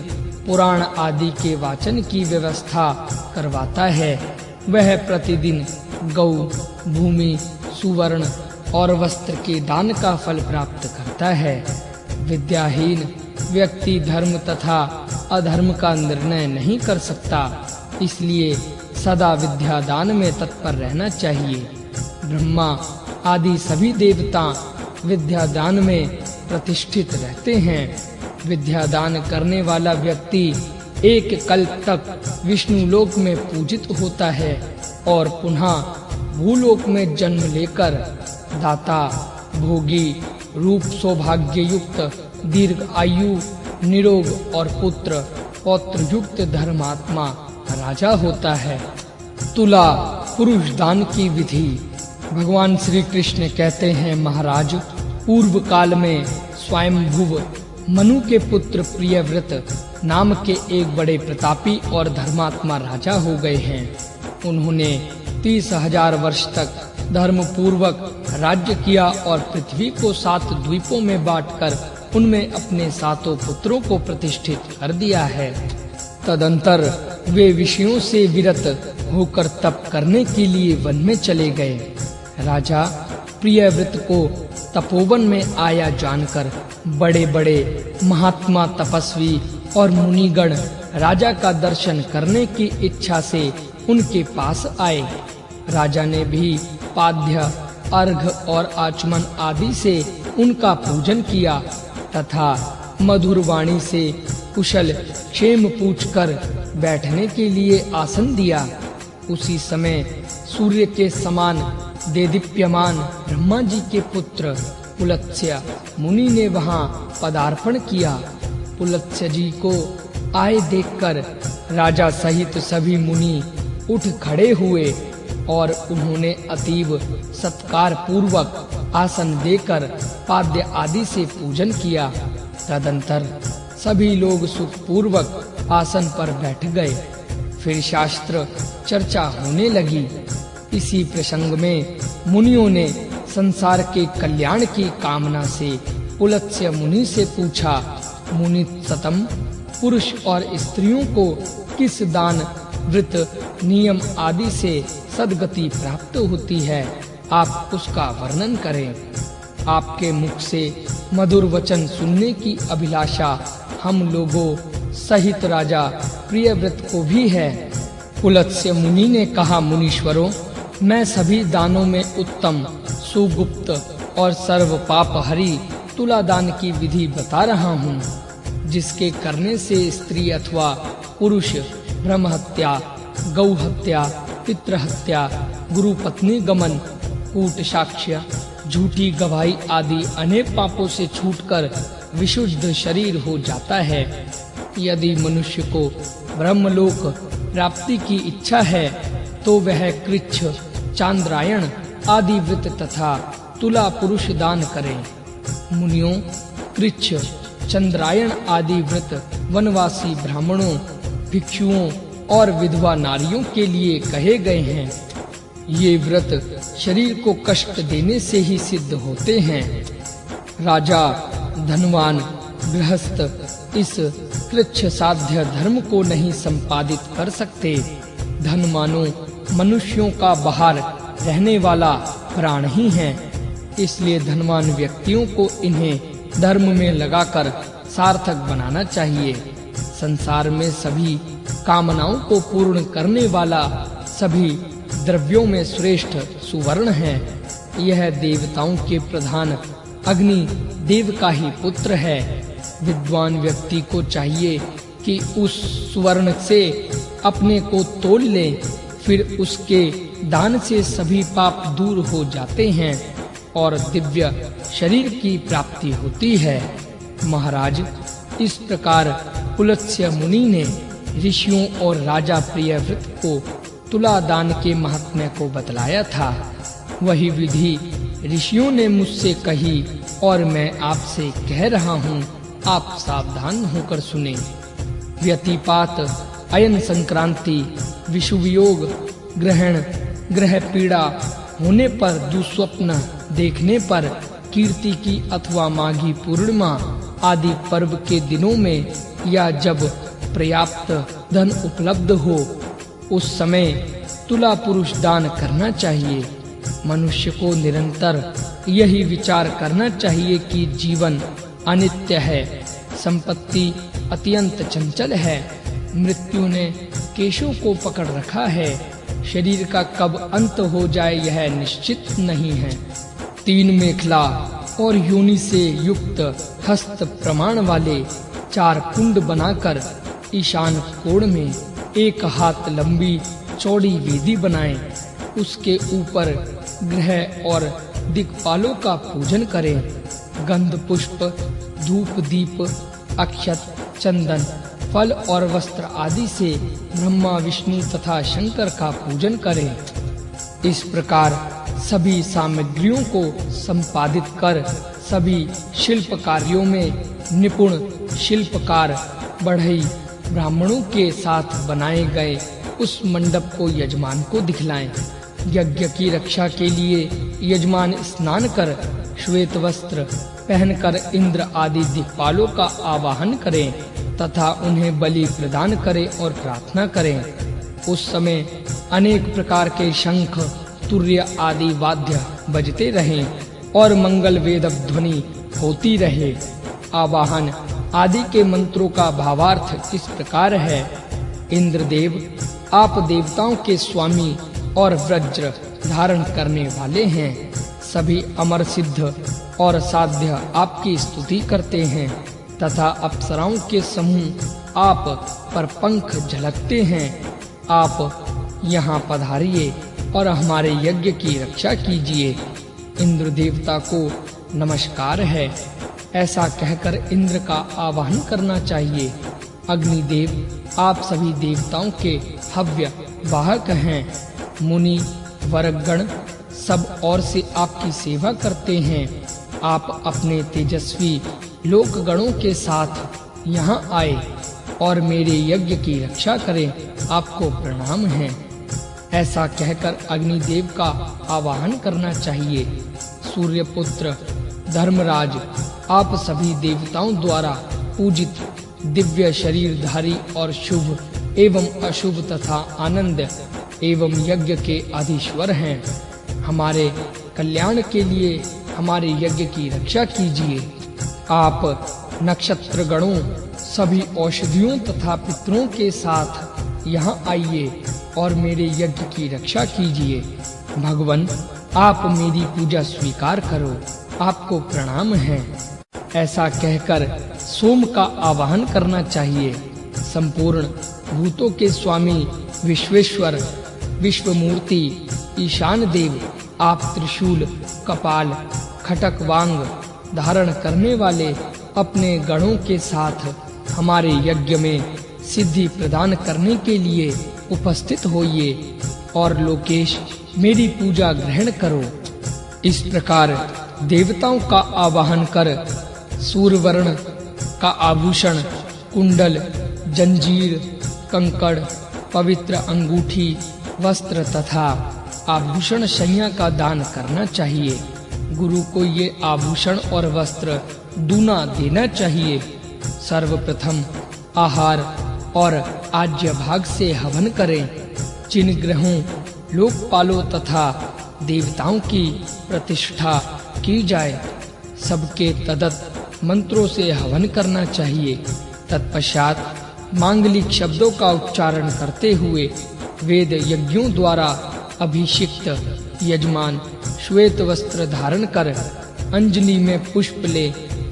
पुराण आदि के वाचन की व्यवस्था करवाता है वह प्रतिदिन गौ, भूमि, सुवर्ण और वस्त्र के दान का फल प्राप्त करता है। विद्याहीन व्यक्ति धर्म तथा अधर्म का निर्णय नहीं कर सकता, इसलिए सदा विद्या दान में तत्पर रहना चाहिए। ब्रह्मा आदि सभी देवता विद्या दान में प्रतिष्ठित रहते हैं। विद्या दान करने वाला व्यक्ति एक कल्प तक विष्णु लोक में पूजित होता है और पुनः भूलोक में जन्म लेकर दाता, भोगी, रूप सौभाग्य युक्त, दीर्घ आयु, निरोग और पौत्र युक्त धर्मात्मा राजा होता है। तुला पुरुष दान की विधि। भगवान श्री कृष्ण कहते हैं, महाराज, पूर्व काल में स्वयंभुव मनु के पुत्र प्रियव्रत नाम के एक बड़े प्रतापी और धर्मात्मा राजा हो गए हैं। उन्होंने 30,000 वर्ष तक धर्म पूर्वक राज्य किया और पृथ्वी को 7 द्वीपों में बांटकर उनमें अपने 7 पुत्रों को प्रतिष्ठित कर दिया है। तदंतर वे विषयों से विरत होकर तप करने के लिए वन में चले गए। राजा प्रियव्रत को तपोवन में आया जानकर बड़े-बड़े महात्मा, तपस्वी और मुनिगण राजा का दर्शन करने की इच्छा से उनके पास आए। राजा ने भी पाद्य, अर्घ और आचमन आदि से उनका पूजन किया तथा मधुर वाणी से कुशल क्षेम पूछकर बैठने के लिए आसन दिया। उसी समय सूर्य के समान देदीप्यमान ब्रह्मा जी के पुत्र पुलत्स्य मुनि ने वहां पदार्पण किया। पुलत्स्य जी को आए देखकर राजा सहित सभी मुनि उठ खड़े हुए और उन्होंने अतीव सत्कार पूर्वक आसन देकर पाद्य आदि से पूजन किया। तदंतर सभी लोग सुख पूर्वक आसन पर बैठ गए। फिर शास्त्र चर्चा होने लगी। इसी प्रसंग में मुनियों ने संसार के कल्याण की कामना से पुलत्स्य मुनि से पूछा, मुनि सतम, पुरुष और स्त्रियों को किस दान, व्रत, नियम आदि से सद्गति प्राप्त होती है, आप उसका वर्णन करें। आपके मुख से मधुर वचन सुनने की अभिलाषा हम लोगों सहित राजा प्रियव्रत को भी है। पुलत्स्य मुनि ने कहा, मुनीश्वरों, मैं सभी दानों में उत्तम, सुगुप्त और सर्व पाप हरि तुला दान की विधि बता रहा हूँ, जिसके करने से स्त्री अथवा पुरुष ब्रह्म हत्या, गौ हत्या, पितृ हत्या, गुरु पत्नी गमन, कूट साक्ष्य, झूठी गवाही आदि अनेक पापों से छूटकर विशुद्ध शरीर हो जाता है। यदि मनुष्य को ब्रह्मलोक प्राप्ति की इच्छा है तो वह कृच्छ, चांद्रायण आदि व्रत तथा तुला पुरुष दान करे। मुनियों, कृच्छ, चंद्रायण आदि व्रत वनवासी ब्राह्मणों, भिक्षुओं और विधवा नारियों के लिए कहे गए हैं। ये व्रत शरीर को कष्ट देने से ही सिद्ध होते हैं। राजा, धनवान, गृहस्थ इस कृच्छ साध्य धर्म को नहीं संपादित कर सकते। धन मानो मनुष्यों का बाहर रहने वाला प्राण ही है। इसलिए धनवान व्यक्तियों को इन्हें धर्म में लगाकर सार्थक बनाना चाहिए। संसार में सभी कामनाओं को पूर्ण करने वाला सभी द्रव्यों में श्रेष्ठ सुवर्ण है। यह देवताओं के प्रधान अग्नि देव का ही पुत्र है। विद्वान व्यक्ति को चाहिए कि उस सुवर्ण से अपने को तोल ले, फिर उसके दान से सभी पाप दूर हो जाते हैं और दिव्य शरीर की प्राप्ति होती है। महाराज, इस प्रकार पुलत्स्य मुनि ने ऋषियों और राजा प्रियव्रत को तुला दान के महात्म्य को बतलाया था। वही विधि ऋषियों ने मुझसे कही और मैं आपसे कह रहा हूँ, आप सावधान होकर सुने। व्यतिपात, अयन संक्रांति, विषुवियोग, ग्रहण, ग्रह पीड़ा होने पर, दुस्वप्न देखने पर, कीर्ति की अथवा माघी पूर्णिमा आदि पर्व के दिनों में या जब पर्याप्त धन उपलब्ध हो, उस समय तुला पुरुष दान करना चाहिए। मनुष्य को निरंतर यही विचार करना चाहिए कि जीवन अनित्य है, संपत्ति अत्यंत चंचल है, मृत्यु ने केशों को पकड़ रखा है, शरीर का कब अंत हो जाए यह निश्चित नहीं है। 3 मेखला और योनि से युक्त हस्त प्रमाण वाले 4 कुंड बनाकर ईशान कोण में 1 हाथ लंबी चौड़ी वेदी बनाएं। उसके ऊपर ग्रह और दिक्पालों का पूजन करें। गंध, पुष्प, धूप, दीप, अक्षत, चंदन, फल और वस्त्र आदि से ब्रह्मा, विष्णु तथा शंकर का पूजन करें। इस प्रकार सभी सामग्रियों को संपादित कर सभी शिल्प कार्यों में निपुण शिल्पकार बढ़ई ब्राह्मणों के साथ बनाए गए उस मंडप को यजमान को दिखलाएं। यज्ञ की रक्षा के लिए यजमान स्नान कर श्वेत वस्त्र पहनकर इंद्र आदि दिक्पालों का आवाहन करें तथा उन्हें बलि प्रदान करें और प्रार्थना करें। उस समय अनेक प्रकार के शंख तुर्य आदि वाद्य बजते रहें और मंगल वेद ध्वनि होती रहे। आवाहन आदि के मंत्रों का भावार्थ इस प्रकार है। इंद्रदेव, आप देवताओं के स्वामी और वज्र धारण करने वाले हैं। सभी अमर सिद्ध और साध्य आपकी स्तुति करते हैं तथा अप्सराओं के समूह आप पर पंख झलकते हैं। आप यहाँ पधारिए और हमारे यज्ञ की रक्षा कीजिए। इंद्र देवता को नमस्कार है, ऐसा कहकर इंद्र का आवाहन करना चाहिए। अग्निदेव, आप सभी देवताओं के हव्य वाहक हैं। मुनि वर्गगण सब ओर से आपकी सेवा करते हैं। आप अपने तेजस्वी लोकगणों के साथ यहाँ आए और मेरे यज्ञ की रक्षा करें, आपको प्रणाम है। ऐसा कहकर अग्निदेव का आवाहन करना चाहिए। सूर्यपुत्र धर्मराज, आप सभी देवताओं द्वारा पूजित दिव्य शरीरधारी और शुभ एवं अशुभ तथा आनंद एवं यज्ञ के अधीश्वर हैं। हमारे कल्याण के लिए हमारे यज्ञ की रक्षा कीजिए। आप नक्षत्र गणों सभी औषधियों तथा पितरों के साथ यहाँ आइए और मेरे यज्ञ की रक्षा कीजिए। भगवान, आप मेरी पूजा स्वीकार करो, आपको प्रणाम है। ऐसा कहकर सोम का आवाहन करना चाहिए। संपूर्ण भूतों के स्वामी विश्वेश्वर विश्वमूर्ति ईशान देव, आप त्रिशूल कपाल खटक वांग धारण करने वाले अपने गणों के साथ हमारे यज्ञ में सिद्धि प्रदान करने के लिए उपस्थित होइए और लोकेश मेरी पूजा ग्रहण करो। इस प्रकार देवताओं का आवाहन कर सूर्यवर्ण का आभूषण, कुंडल, जंजीर, कंकड़, पवित्र अंगूठी, वस्त्र तथा आभूषण शैया का दान करना चाहिए। गुरु को ये आभूषण और वस्त्र दूना देना चाहिए। सर्वप्रथम आहार और आज्य भाग से हवन करें। जिन ग्रहों, लोकपालों तथा देवताओं की प्रतिष्ठा की जाए, सबके तदत मंत्रों से हवन करना चाहिए। तत्पश्चात मांगलिक शब्दों का उच्चारण करते हुए वेद यज्ञों द्वारा अभिषिक्त यजमान श्वेत वस्त्र धारण कर अंजलि में पुष्प ले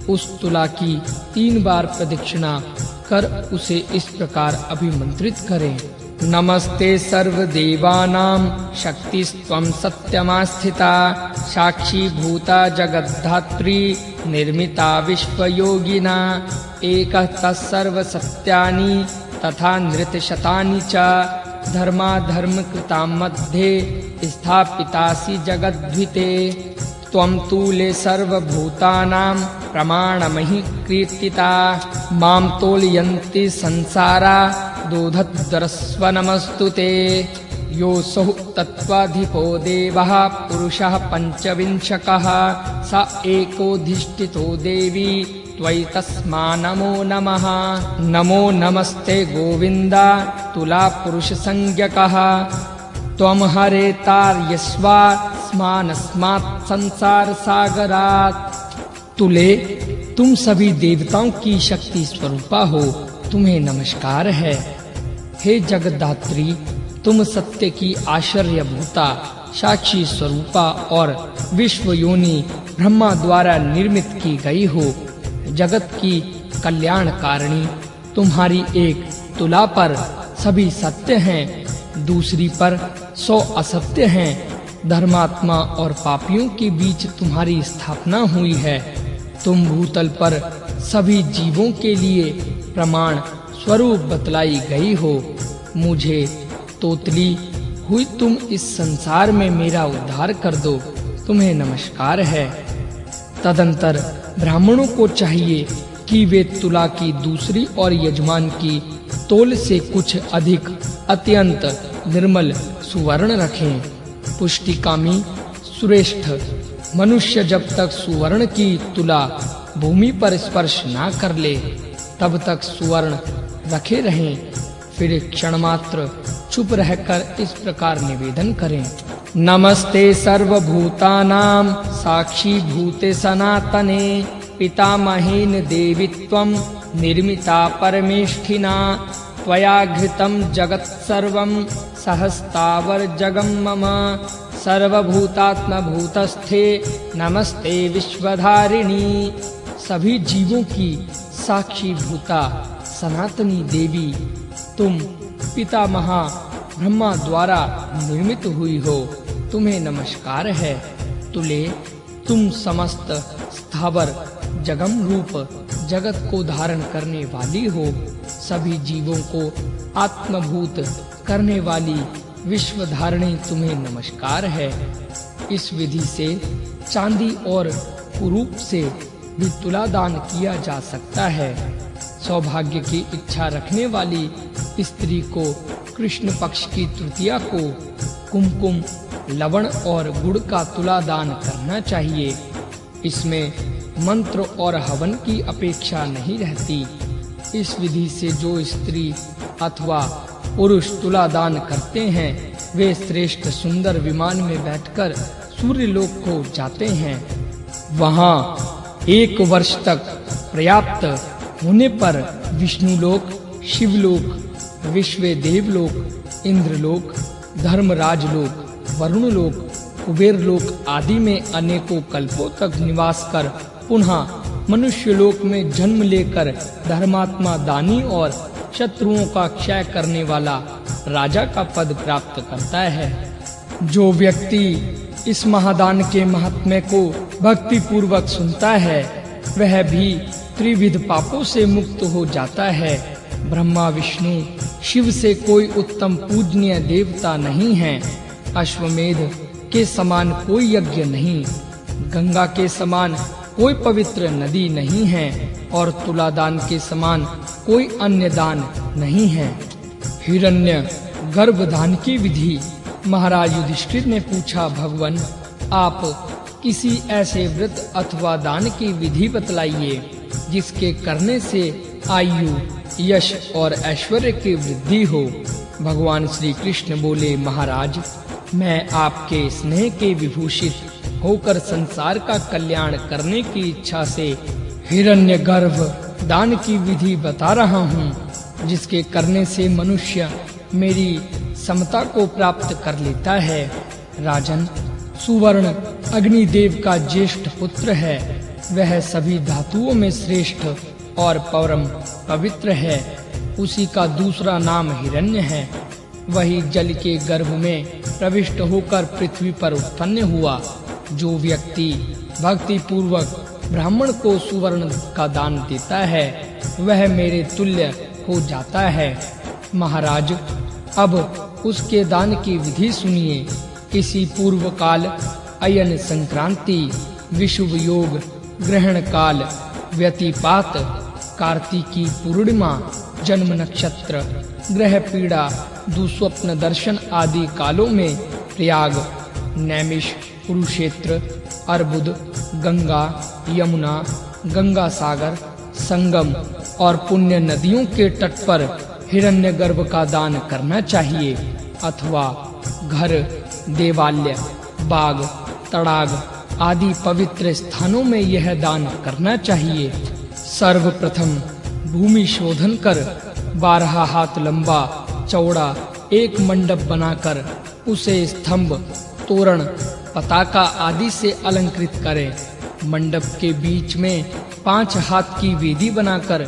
उस तुला की 3 बार प्रदक्षिणा कर उसे इस प्रकार अभिमंत्रित करें। नमस्ते सर्वदेवानां शक्तिस्त्वं सत्यमास्थिता साक्षी भूता जगद्धात्री निर्मिता विश्वयोगिना एकः तत्सर्व सत्यानि तथा नृतशतानि च धर्माधर्म कृतां मध्ये स्थापितासि जगद्धिते त्वं तूले सर्वभूतानां प्रमाणमहि कीर्तिता मां तोलयन्ति संसारा दोधद्दरस्व नमस्तुते। योऽसौ तत्त्वाधिपो देवः पुरुषः पञ्चविंशकः स एकोऽधिष्ठितो देवी त्वयि तस्मा नमो नमः। नमो नमस्ते गोविन्द तुला पुरुष संज्ञकः त्वं हरेतार्यस्मानस्मात् संसार सागरात्। तुले, तुम सभी देवताओं की शक्ति स्वरूपा हो, तुम्हें नमस्कार है। हे जगद्धात्री, तुम सत्य की आश्चर्य भूता साक्षी स्वरूपा और विश्व योनि ब्रह्मा द्वारा निर्मित की गई हो। जगत की कल्याण कारिणी तुम्हारी एक तुला पर सभी सत्य हैं, दूसरी पर 100 असत्य हैं। धर्मात्मा और पापियों के बीच तुम्हारी स्थापना हुई है। तुम भूतल पर सभी जीवों के लिए प्रमाण स्वरूप बतलाई गई हो। मुझे तोतली हुई तुम इस संसार में मेरा उद्धार कर दो, तुम्हें नमस्कार है। तदंतर ब्राह्मणों को चाहिए कि वे तुला की दूसरी और यजमान की तोल से कुछ अधिक अत्यंत निर्मल सुवर्ण रखें। पुष्टिकामी श्रेष्ठ मनुष्य जब तक सुवर्ण की तुला भूमि पर स्पर्श ना कर ले, तब तक सुवर्ण रखे रहें। फिर क्षण मात्र चुप रहकर इस प्रकार निवेदन करें। नमस्ते सर्वभूतानां साक्षी भूते सनातने पितामहेन देवित्वं निर्मिता परमेष्ठिना त्वया घृतं जगत् सर्वं सहस्तावर्जगं मम सर्वभूतात्मभूतस्थे नमस्ते विश्वधारिणी। सभी जीवों की साक्षी भूता सनातनी देवी, तुम पितामहा ब्रह्मा द्वारा निर्मित हुई हो, तुम्हें नमस्कार है। तुले तुम समस्त स्थावर जगम रूप जगत को धारण करने वाली हो। सभी जीवों को आत्मभूत करने वाली विश्व धारिणी तुम्हें नमस्कार है। इस विधि से चांदी और कुरूप से भी तुला दान किया जा सकता है। सौभाग्य की इच्छा रखने वाली स्त्री को कृष्ण पक्ष की तृतीया को कुमकुम, लवण और गुड़ का तुला दान करना चाहिए। इसमें मंत्र और हवन की अपेक्षा नहीं रहती। इस विधि से जो स्त्री अथवा पुरुष तुला दान करते हैं, वे श्रेष्ठ सुंदर विमान में बैठकर सूर्यलोक को जाते हैं। वहां 1 वर्ष तक पर्याप्त होने पर विष्णुलोक, शिवलोक, विश्वदेवलोक, इंद्रलोक, धर्मराजलोक, वरुणलोक, कुबेरलोक आदि में अनेकों कल्पों तक निवास कर पुनः मनुष्यलोक में जन्म लेकर धर्मात्मा, दानी और शत्रुओं का क्षय करने वाला राजा का पद प्राप्त करता है। जो व्यक्ति इस महादान के महात्म्य को भक्ति पूर्वक सुनता है, वह भी त्रिविध पापों से मुक्त हो जाता है। ब्रह्मा, विष्णु, शिव से कोई उत्तम पूजनीय देवता नहीं है। अश्वमेध के समान कोई यज्ञ नहीं, गंगा के समान कोई पवित्र नदी नहीं है और तुलादान के समान कोई अन्य दान नहीं है। हिरण्य गर्भदान की विधि। महाराज युधिष्ठिर ने पूछा, भगवान आप किसी ऐसे व्रत अथवा दान की विधि बतलाइए जिसके करने से आयु, यश और ऐश्वर्य की वृद्धि हो। भगवान श्री कृष्ण बोले, महाराज मैं आपके स्नेह के विभूषित होकर संसार का कल्याण करने की इच्छा से हिरण्यगर्भ दान की विधि बता रहा हूँ, जिसके करने से मनुष्य मेरी समता को प्राप्त कर लेता है। राजन, सुवर्ण अग्निदेव का ज्येष्ठ पुत्र है। वह सभी धातुओं में श्रेष्ठ और परम पवित्र है। उसी का दूसरा नाम हिरण्य है। वही जल के गर्भ में प्रविष्ट होकर पृथ्वी पर उत्पन्न हुआ। जो व्यक्ति भक्ति पूर्वक ब्राह्मण को सुवर्ण का दान देता है, वह मेरे तुल्य हो जाता है। महाराज, अब उसके दान की विधि सुनिए। किसी पूर्व काल अयन संक्रांति, विषुव योग, ग्रहण काल, व्यतिपात, कार्तिकी पूर्णिमा, जन्म नक्षत्र, ग्रह पीड़ा, दुस्वप्न दर्शन आदि कालों में प्रयाग, नैमिष, कुरुक्षेत्र, अर्बुद, गंगा, यमुना, गंगा सागर, संगम और पुण्य नदियों के तट पर हिरण्यगर्भ का दान करना चाहिए अथवा घर, देवालय, बाग, तड़ाग आदि पवित्र स्थानों में यह दान करना चाहिए। सर्वप्रथम भूमि शोधन कर 12 हाथ लंबा चौड़ा एक मंडप बनाकर उसे स्तंभ, तोरण, पताका आदि से अलंकृत करें। मंडप के बीच में 5 हाथ की वेदी बनाकर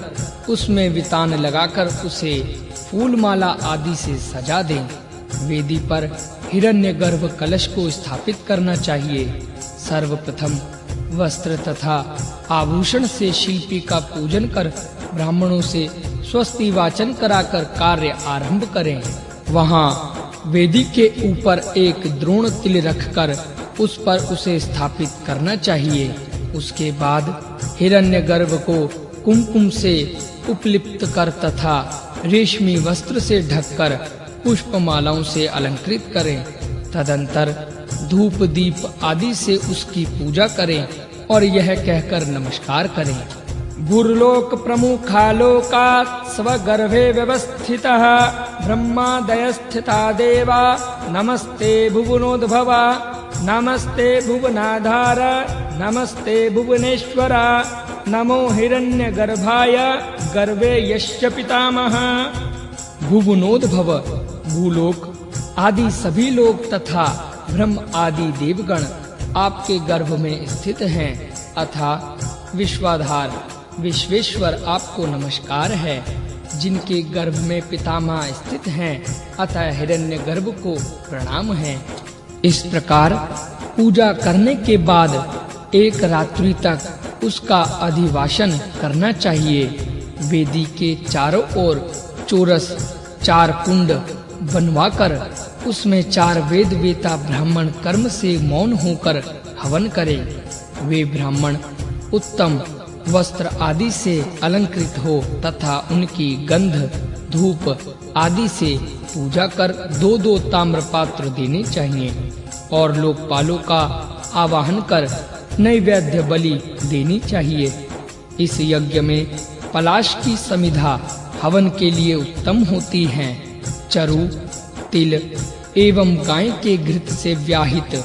उसमें वितान लगाकर उसे फूलमाला आदि से सजा दें। वेदी पर हिरण्यगर्भ कलश को स्थापित करना चाहिए। सर्वप्रथम वस्त्र तथा आभूषण से शिल्पी का पूजन कर ब्राह्मणों से स्वस्ति वाचन कराकर कार्य आरंभ करें। वहां वेदी के ऊपर एक द्रोण तिल रखकर उस पर उसे स्थापित करना चाहिए। उसके बाद हिरण्यगर्भ को कुमकुम से उपलिप्त कर तथा रेशमी वस्त्र से ढककर पुष्पमालाओं से अलंकृत करें। तदंतर धूप दीप आदि से उसकी पूजा करें और यह कहकर नमस्कार करें। भूर्लोक प्रमुखालोका स्वगर्भे व्यवस्थितः ब्रह्मादयस्थिता देवा नमस्ते भुवनोद्भवा नमस्ते भुवनाधार नमस्ते भुवनेश्वर नमो हिरण्यगर्भाय गर्भे यस्य पितामह। भुवनोद्भव भूलोक आदि सभी लोग तथा ब्रह्म आदि देवगण आपके गर्भ में स्थित हैं। अथा विश्वाधार विश्वेश्वर आपको नमस्कार है। जिनके गर्भ में पितामह स्थित हैं अतः हिरण्यगर्भ को प्रणाम है। इस प्रकार पूजा करने के बाद एक रात्रि तक उसका अधिवासन करना चाहिए। वेदी के चारों ओर चौरस 4 कुंड बनवाकर उसमें 4 वेद वेता ब्राह्मण कर्म से मौन होकर हवन करें। वे ब्राह्मण उत्तम वस्त्र आदि से अलंकृत हो तथा उनकी गंध धूप आदि से पूजा कर 2-2 ताम्र पात्र देने चाहिए और लोकपालों का आवाहन कर नैवेद्य बलि देनी चाहिए। इस यज्ञ में पलाश की समिधा हवन के लिए उत्तम होती हैं। चरु तिल एवं गाय के घृत से व्याहित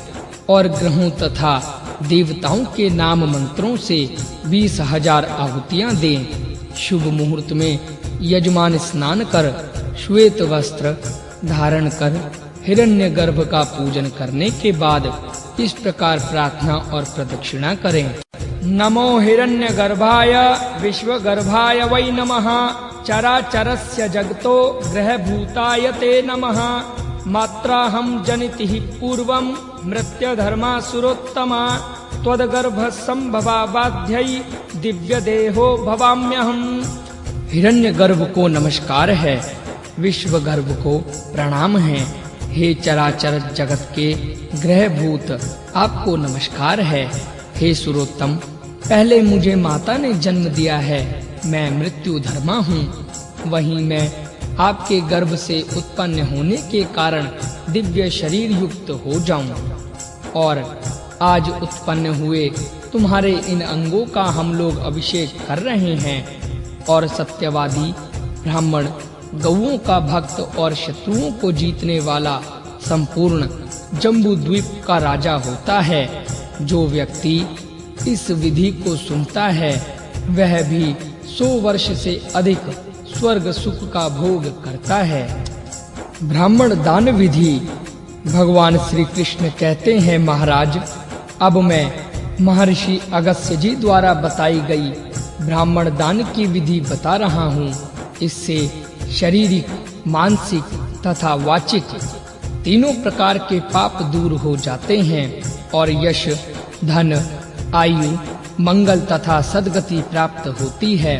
और ग्रहों तथा देवताओं के नाम मंत्रों से 20,000 आहुतियां दें। शुभ मुहूर्त में यजमान स्नान कर श्वेत वस्त्र धारण कर हिरण्यगर्भ का पूजन करने के बाद इस प्रकार प्रार्थना और प्रदक्षिणा करें। नमो हिरण्यगर्भाय विश्वगर्भाय वै नमः चराचरस्य जगतो ग्रहभूताय ते नमः मात्राहं जनितिः पूर्वं मृत्युधर्मा सुरोत्तमा त्वद्गर्भ संभवाबाध्यै दिव्य देहो भवाम्यहम्। हिरण्यगर्भ को नमस्कार है। विश्वगर्भ को प्रणाम है। हे चराचर जगत के ग्रहभूत आपको नमस्कार है। हे सुरोत्तम पहले मुझे माता ने जन्म दिया है। मैं मृत्युधर्मा हूँ। वहीं मैं आपके गर्भ से उत्पन्न होने के कारण दिव्य शरीर युक्त हो जाऊं और आज उत्पन्न हुए तुम्हारे इन अंगों का हम लोग अभिषेक कर रहे हैं। और सत्यवादी ब्राह्मण गौओं का भक्त और शत्रुओं को जीतने वाला संपूर्ण जम्बू द्वीप का राजा होता है। जो व्यक्ति इस विधि को सुनता है वह भी 100 वर्ष से अधिक स्वर्ग सुख का भोग करता है। ब्राह्मण दान विधि। भगवान श्री कृष्ण कहते हैं, महाराज अब मैं महर्षि अगस्त्य जी द्वारा बताई गई ब्राह्मण दान की विधि बता रहा हूँ। इससे शारीरिक मानसिक तथा वाचिक तीनों प्रकार के पाप दूर हो जाते हैं और यश धन आयु मंगल तथा सद्गति प्राप्त होती है।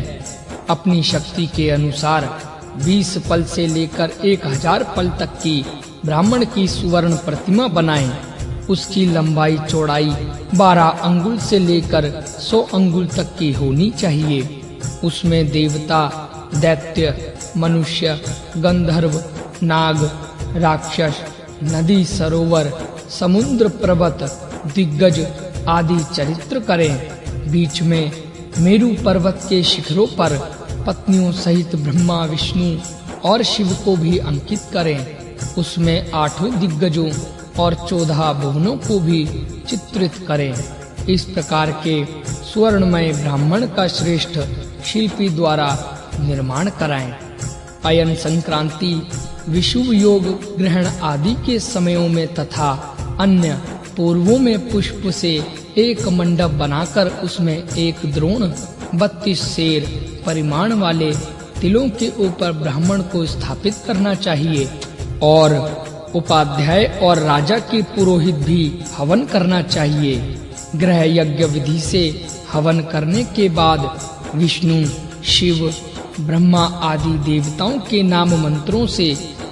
अपनी शक्ति के अनुसार 20 पल से लेकर 1000 पल तक की ब्राह्मण की सुवर्ण प्रतिमा बनाएं। उसकी लंबाई चौड़ाई 12 अंगुल से लेकर 100 अंगुल तक की होनी चाहिए। उसमें देवता दैत्य मनुष्य गंधर्व नाग राक्षस नदी सरोवर समुद्र पर्वत दिग्गज आदि चरित्र करें। बीच में मेरु पर्वत के शिखरों पर पत्नियों सहित ब्रह्मा विष्णु और शिव को भी अंकित करें। उसमें 8 दिग्गजों और 14 भुवनों को भी चित्रित करें। इस प्रकार के स्वर्णमय ब्राह्मण का श्रेष्ठ शिल्पी द्वारा निर्माण कराएं। अयन संक्रांति विषुव योग ग्रहण आदि के समयों में तथा अन्य पूर्वों में पुष्प से एक मंडप बनाकर उसमें एक द्रोण 32 शेर परिमाण वाले तिलों के ऊपर ब्राह्मण को स्थापित करना चाहिए और उपाध्याय और राजा के पुरोहित भी हवन करना चाहिए। ग्रह यज्ञ विधि से हवन करने के बाद विष्णु शिव ब्रह्मा आदि देवताओं के नाम मंत्रों से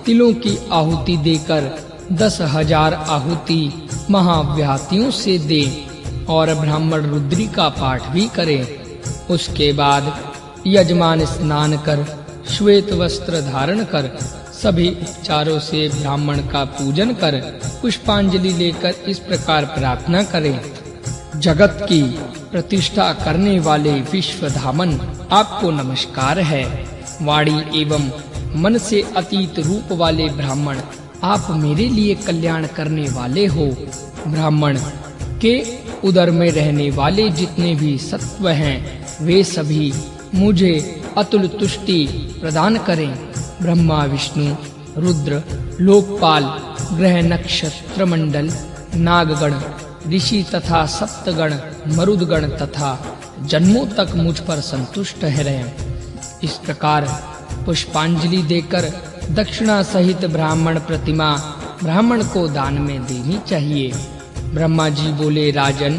तिलों की आहुति देकर 10,000 आहुति महाव्याहतियों से दे और ब्राह्मण रुद्री का पाठ भी करें। उसके बाद यजमान स्नान कर श्वेत वस्त्र धारण कर सभी उपचारों से ब्राह्मण का पूजन कर पुष्पांजलि लेकर इस प्रकार प्रार्थना करें। जगत की प्रतिष्ठा करने वाले विश्वधामन, आपको नमस्कार है। वाणी एवं मन से अतीत रूप वाले ब्राह्मण, आप मेरे लिए कल्याण करने वाले हो। ब्राह्मण के उदर में रहने वाले जितने भी सत्व हैं, वे सभी मुझे अतुल तुष्टि प्रदान करें। ब्रह्मा, विष्णु, रुद्र, लोकपाल, ग्रह नक्षत्र मंडल, नागगण, ऋषि तथा सप्तगण, मरुदगण तथा जन्मों तक मुझ पर संतुष्ट रहें। इस प्रकार पुष्पांजलि देकर दक्षिणा सहित ब्राह्मण प्रतिमा ब्राह्मण को दान में देनी चाहिए। ब्रह्मा जी बोले, राजन,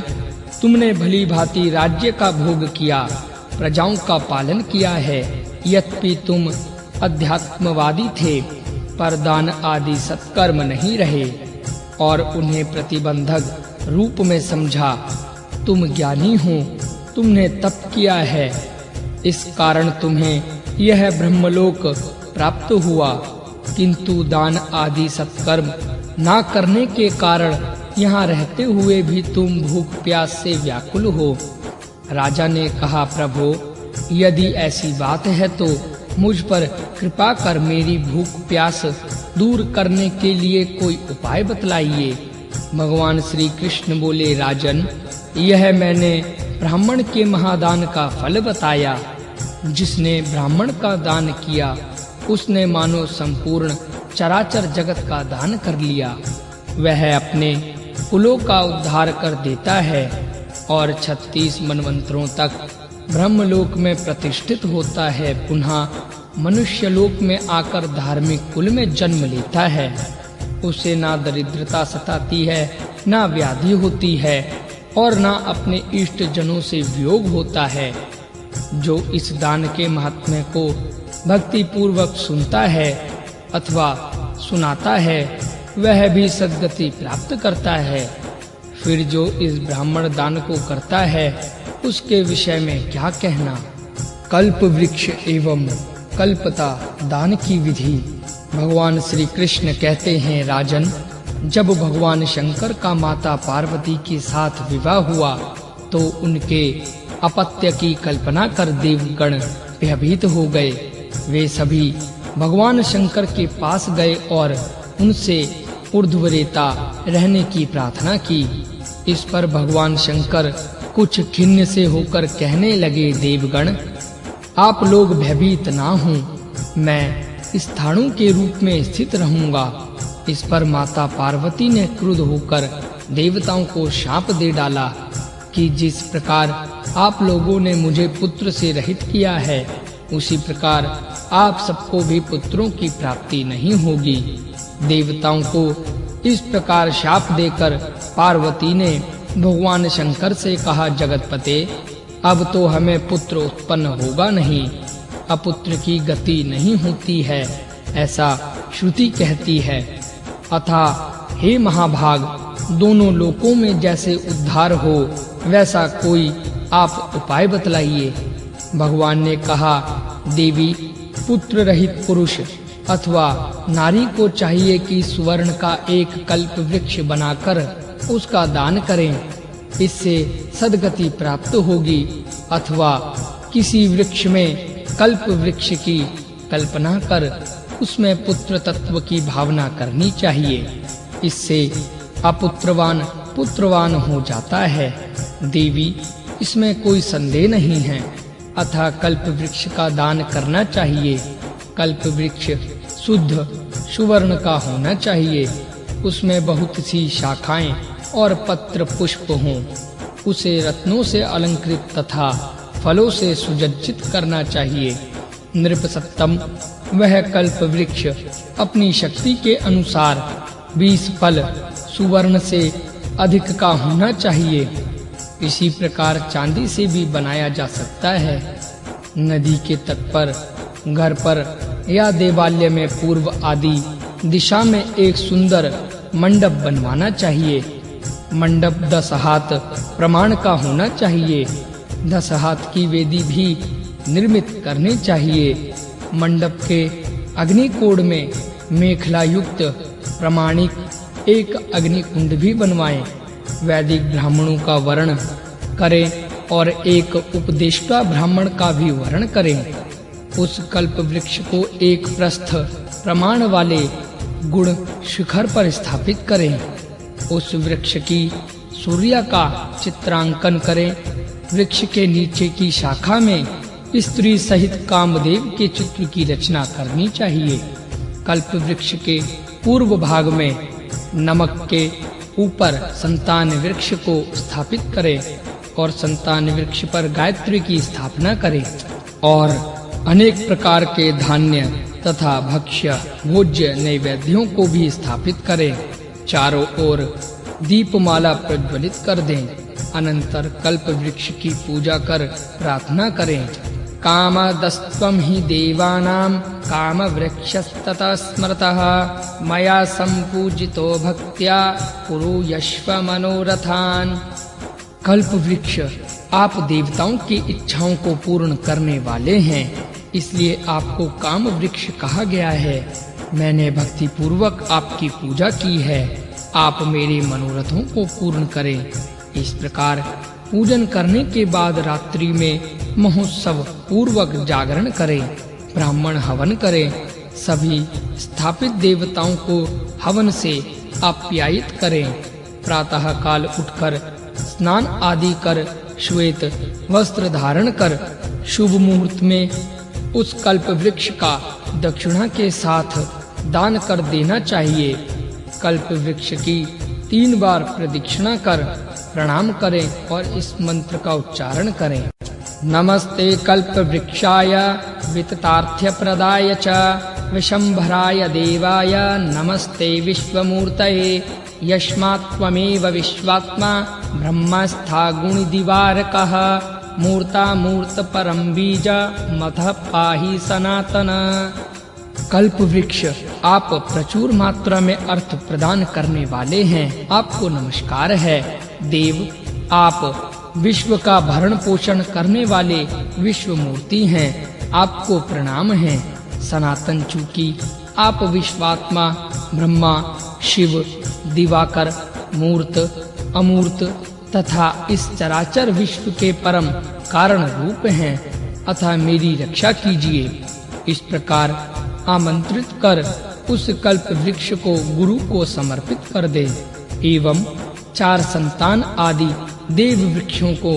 तुमने भली भांति राज्य का भोग किया, प्रजाओं का पालन किया है। यद्यपि तुम अध्यात्मवादी थे, पर दान आदि सत्कर्म नहीं रहे और उन्हें प्रतिबंधक रूप में समझा। तुम ज्ञानी हो, तुमने तप किया है, इस कारण तुम्हें यह ब्रह्मलोक प्राप्त हुआ। किंतु दान आदि सत्कर्म ना करने के कारण यहाँ रहते हुए भी तुम भूख प्यास से व्याकुल हो। राजा ने कहा, प्रभु, यदि ऐसी बात है तो मुझ पर कृपा कर मेरी भूख प्यास दूर करने के लिए कोई उपाय बतलाइए। भगवान श्री कृष्ण बोले, राजन, यह मैंने ब्राह्मण के महादान का फल बताया। जिसने ब्राह्मण का दान किया, उसने मानो संपूर्ण चराचर जगत का दान कर लिया। वह अपने कुलों का उद्धार कर देता है और 36 मनवंतरों तक ब्रह्मलोक में प्रतिष्ठित होता है। पुनः मनुष्य लोक में आकर धार्मिक कुल में जन्म लेता है। उसे ना दरिद्रता सताती है, ना व्याधि होती है और ना अपने इष्ट जनों से वियोग होता है। जो इस दान के महात्म्य को भक्ति पूर्वक सुनता है अथवा सुनाता है, वह भी सद्गति प्राप्त करता है। फिर जो इस ब्राह्मण दान को करता है, उसके विषय में क्या कहना। कल्प वृक्ष एवं कल्पता दान की विधि। भगवान श्री कृष्ण कहते हैं, राजन, जब भगवान शंकर का माता पार्वती के साथ विवाह हुआ तो उनके अपत्य की कल्पना कर देवगण भयभीत हो गए। वे सभी भगवान शंकर के पास गए और उनसे ऊर्ध्वरेता रहने की प्रार्थना की। इस पर भगवान शंकर कुछ खिन्न से होकर कहने लगे, देवगण, आप लोग भयभीत ना हों, मैं स्थाणु के रूप में स्थित रहूंगा। इस पर माता पार्वती ने क्रुद्ध होकर देवताओं को शाप दे डाला कि जिस प्रकार आप लोगों ने मुझे पुत्र से रहित किया है, उसी प्रकार आप सबको भी पुत्रों की प्राप्ति नहीं होगी। देवताओं को इस प्रकार शाप देकर पार्वती ने भगवान शंकर से कहा, जगतपते, अब तो हमें पुत्र उत्पन्न होगा नहीं, अपुत्र की गति नहीं होती है, ऐसा श्रुति कहती है। अतः हे महाभाग, दोनों लोकों में जैसे उद्धार हो, वैसा कोई आप उपाय बतलाइए। भगवान ने कहा, देवी, पुत्र रहित पुरुष अथवा नारी को चाहिए कि सुवर्ण का एक कल्प वृक्ष बनाकर उसका दान करें, इससे सद्गति प्राप्त होगी। अथवा किसी वृक्ष में कल्प वृक्ष की कल्पना कर उसमें पुत्र तत्व की भावना करनी चाहिए, इससे अपुत्रवान पुत्रवान हो जाता है। देवी, इसमें कोई संदेह नहीं है। अतः कल्प वृक्ष का दान करना चाहिए। कल्प वृक्ष शुद्ध सुवर्ण का होना चाहिए, उसमें बहुत सी शाखाएं और पत्र पुष्प हों, उसे रत्नों से अलंकृत तथा फलों से सुसज्जित करना चाहिए। नृपसत्तम, वह कल्प वृक्ष अपनी शक्ति के अनुसार 20 फल सुवर्ण से अधिक का होना चाहिए। इसी प्रकार चांदी से भी बनाया जा सकता है। नदी के तट पर, घर पर या देवालय में पूर्व आदि दिशा में एक सुंदर मंडप बनवाना चाहिए। मंडप 10 हाथ प्रमाण का होना चाहिए। 10 हाथ की वेदी भी निर्मित करनी चाहिए। मंडप के अग्निकोण में मेखला युक्त प्रमाणिक एक अग्निकुंड भी बनवाएं। वैदिक ब्राह्मणों का वर्ण करें और एक उपदेष्टा ब्राह्मण का भी वर्ण करें। उस कल्प वृक्ष को एक प्रस्थ प्रमाण वाले गुण शिखर पर स्थापित करें। उस वृक्ष की सूर्य का चित्रांकन करें। वृक्ष के नीचे की शाखा में स्त्री सहित कामदेव के चित्र की रचना करनी चाहिए। कल्प वृक्ष के पूर्व भाग में नमक के ऊपर संतान वृक्ष को स्थापित करें और संतान वृक्ष पर गायत्री की स्थापना करें और अनेक प्रकार के धान्य तथा भक्ष्य भोज्य नैवेद्यों को भी स्थापित करें। चारों ओर दीपमाला प्रज्वलित कर दें। अनंतर कल्प वृक्ष की पूजा कर प्रार्थना करें। कामदस्त्वं हि देवानां कामवृक्षस्ततः स्मृतः मया सम्पूजितो भक्त्या कुरु यश्व मनोरथान्। कल्प वृक्ष आप देवताओं की इच्छाओं को पूर्ण करने वाले हैं, इसलिए आपको काम वृक्ष कहा गया है। मैंने भक्ति पूर्वक आपकी पूजा की है। आप मेरे मनोरथों को पूर्ण करें। इस प्रकार पूजन करने के बाद रात्रि में महोत्सव पूर्वक जागरण करें। ब्राह्मण हवन करें। सभी स्थापित देवताओं को हवन से आप्यायित करें। प्रातः काल उठकर स्नान आदि कर श्वेत वस्त्र धारण कर शुभ मुहूर्त में उस कल्प वृक्ष का दक्षिणा के साथ दान कर देना चाहिए। कल्प वृक्ष की 3 बार प्रदक्षिणा कर प्रणाम करें और इस मंत्र का उच्चारण करें। नमस्ते कल्प वृक्षाय विततार्थ्य प्रदाय च विशंभराय देवाय नमस्ते विश्वमूर्तये यस्मात् त्वमेव विश्वात्मा ब्रह्मस्था गुणदिवारकः मूर्ता मूर्त परम बीज मथ पाहि सनातन। कल्प वृक्ष आप प्रचुर मात्रा में अर्थ प्रदान करने वाले हैं। आपको नमस्कार है। देव आप विश्व का भरण पोषण करने वाले विश्व मूर्ति हैं। आपको प्रणाम है। सनातन चूंकि आप विश्वात्मा ब्रह्मा शिव दिवाकर मूर्त अमूर्त तथा इस चराचर विश्व के परम कारण रूप हैं, अतः मेरी रक्षा कीजिए। इस प्रकार आमंत्रित कर उस कल्प वृक्ष को गुरु को समर्पित कर दे एवं 4 संतान आदि देव वृक्षों को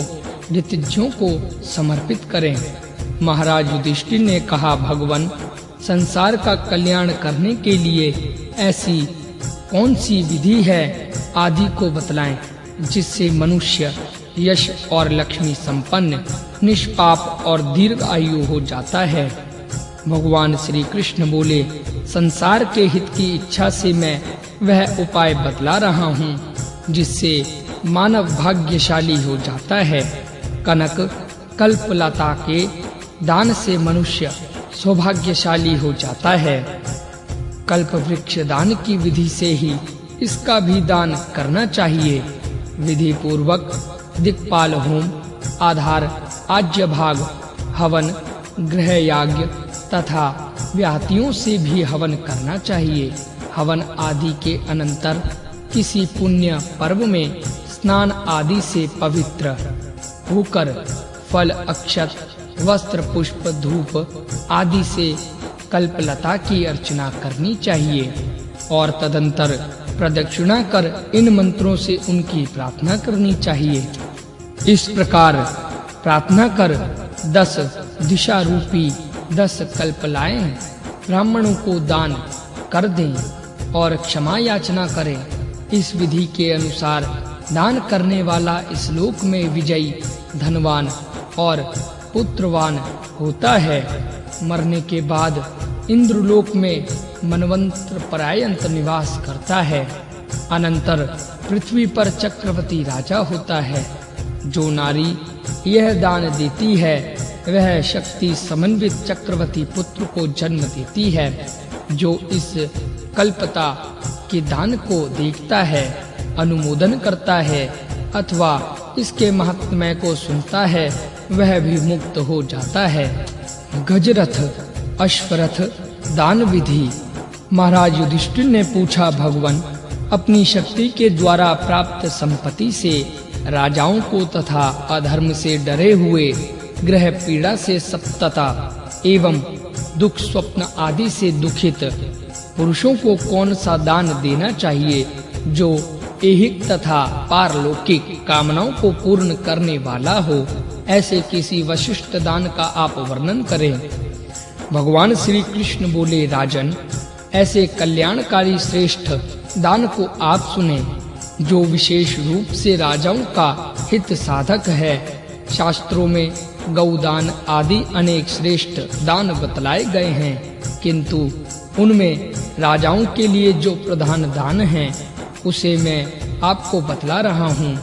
ऋतज्यों को समर्पित करें। महाराज युधिष्ठिर ने कहा, भगवान संसार का कल्याण करने के लिए ऐसी कौन सी विधि है आदि को बतलाएं, जिससे मनुष्य यश और लक्ष्मी संपन्न निष्पाप और दीर्घ आयु हो जाता है। भगवान श्री कृष्ण बोले, संसार के हित की इच्छा से मैं वह उपाय बतला रहा हूँ जिससे मानव भाग्यशाली हो जाता है। कनक कल्पलता के दान से मनुष्य सौभाग्यशाली हो जाता है। कल्प वृक्ष दान की विधि से ही इसका भी दान करना चाहिए। विधि पूर्वक दिक्पाल होम आधार आज्य भाग हवन गृह याज्ञ तथा व्याहतियों से भी हवन करना चाहिए। हवन आदि के अनंतर किसी पुण्य पर्व में स्नान आदि से पवित्र होकर फल अक्षत वस्त्र पुष्प धूप आदि से कल्पलता की अर्चना करनी चाहिए और तदंतर प्रदक्षिणा कर इन मंत्रों से उनकी प्रार्थना करनी चाहिए। इस प्रकार प्रार्थना कर 10 दिशा रूपी 10 कल्पलाएं ब्राह्मणों को दान कर दें और क्षमा याचना करें। इस विधि के अनुसार दान करने वाला इस लोक में विजयी धनवान और पुत्रवान होता है। मरने के बाद इंद्रलोक में मनवंतर पर्यंत निवास करता है। अनंतर पृथ्वी पर चक्रवर्ती राजा होता है। जो नारी यह दान देती है वह शक्ति समन्वित चक्रवर्ती पुत्र को जन्म देती है। जो इस कल्पता के दान को देखता है, अनुमोदन करता है अथवा इसके महात्म्य को सुनता है, वह भी मुक्त हो जाता है। गजरथ अश्वरथ दान विधि। महाराज युधिष्ठिर ने पूछा, भगवान, अपनी शक्ति के द्वारा प्राप्त संपत्ति से राजाओं को तथा अधर्म से डरे हुए, ग्रह पीड़ा से सप्तता एवं दुख स्वप्न आदि से दुखित पुरुषों को कौन सा दान देना चाहिए जो ऐहिक तथा पारलौकिक कामनाओं को पूर्ण करने वाला हो? ऐसे किसी विशिष्ट दान का आप वर्णन करें। भगवान श्री कृष्ण बोले, राजन, ऐसे कल्याणकारी श्रेष्ठ दान को आप सुने जो विशेष रूप से राजाओं का हित साधक है। शास्त्रों में गौदान आदि अनेक श्रेष्ठ दान बतलाए गए हैं, किंतु उनमें राजाओं के लिए जो प्रधान दान है उसे मैं आपको बतला रहा हूँ,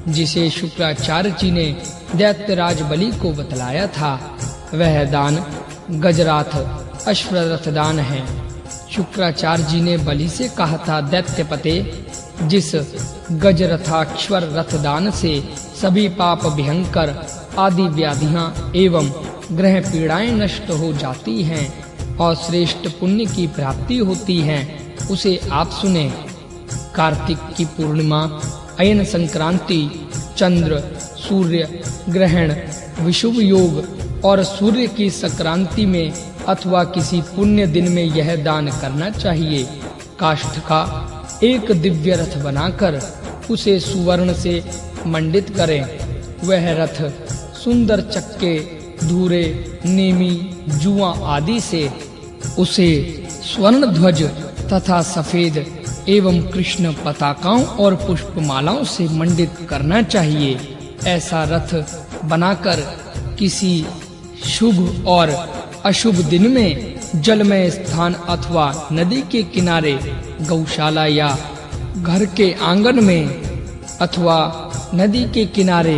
जिसे शुक्राचार्य जी ने दैत्यराज बलि को बतलाया था। वह दान गजराथ अश्वरथ दान है। शुक्राचार्य जी ने बलि से कहा था, दैत्यपते, जिस गजरथाश्वर रथ दान से सभी पाप भयंकर आदि व्याधियां एवं ग्रह पीड़ाएं नष्ट हो जाती हैं और श्रेष्ठ पुण्य की प्राप्ति होती है, उसे आप सुने। कार्तिक की पूर्णिमा, अयन संक्रांति, चंद्र सूर्य ग्रहण, विषुव योग और सूर्य की संक्रांति में अथवा किसी पुण्य दिन में यह दान करना चाहिए। काष्ठ का एक दिव्य रथ बनाकर उसे सुवर्ण से मंडित करें। वह रथ सुंदर चक्के, धूरे, नेमी, जुआ आदि से उसे स्वर्ण ध्वज तथा सफेद एवं कृष्ण पताकाओं और पुष्पमालाओं से मंडित करना चाहिए। ऐसा रथ बनाकर किसी शुभ और अशुभ दिन में जलमय स्थान अथवा नदी के किनारे, गौशाला या घर के आंगन में अथवा नदी के किनारे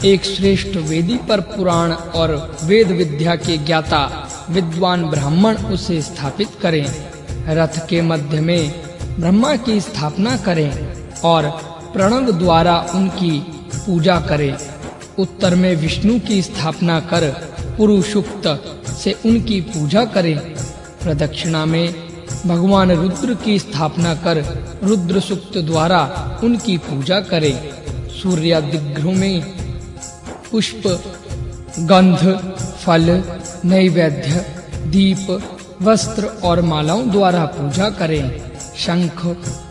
एक श्रेष्ठ वेदी पर पुराण और वेद विद्या के ज्ञाता विद्वान ब्राह्मण उसे स्थापित करें। रथ के मध्य में ब्रह्मा की स्थापना करें और प्रणव द्वारा उनकी पूजा करें। उत्तर में विष्णु की स्थापना कर पुरुषुक्त से उनकी पूजा करें। प्रदक्षिणा में भगवान रुद्र की स्थापना कर रुद्र सूक्त द्वारा उनकी पूजा करें। सूर्यादिग्रहों में पुष्प, गंध, फल, नैवेद्य, दीप, वस्त्र और मालाओं द्वारा पूजा करें। शंख,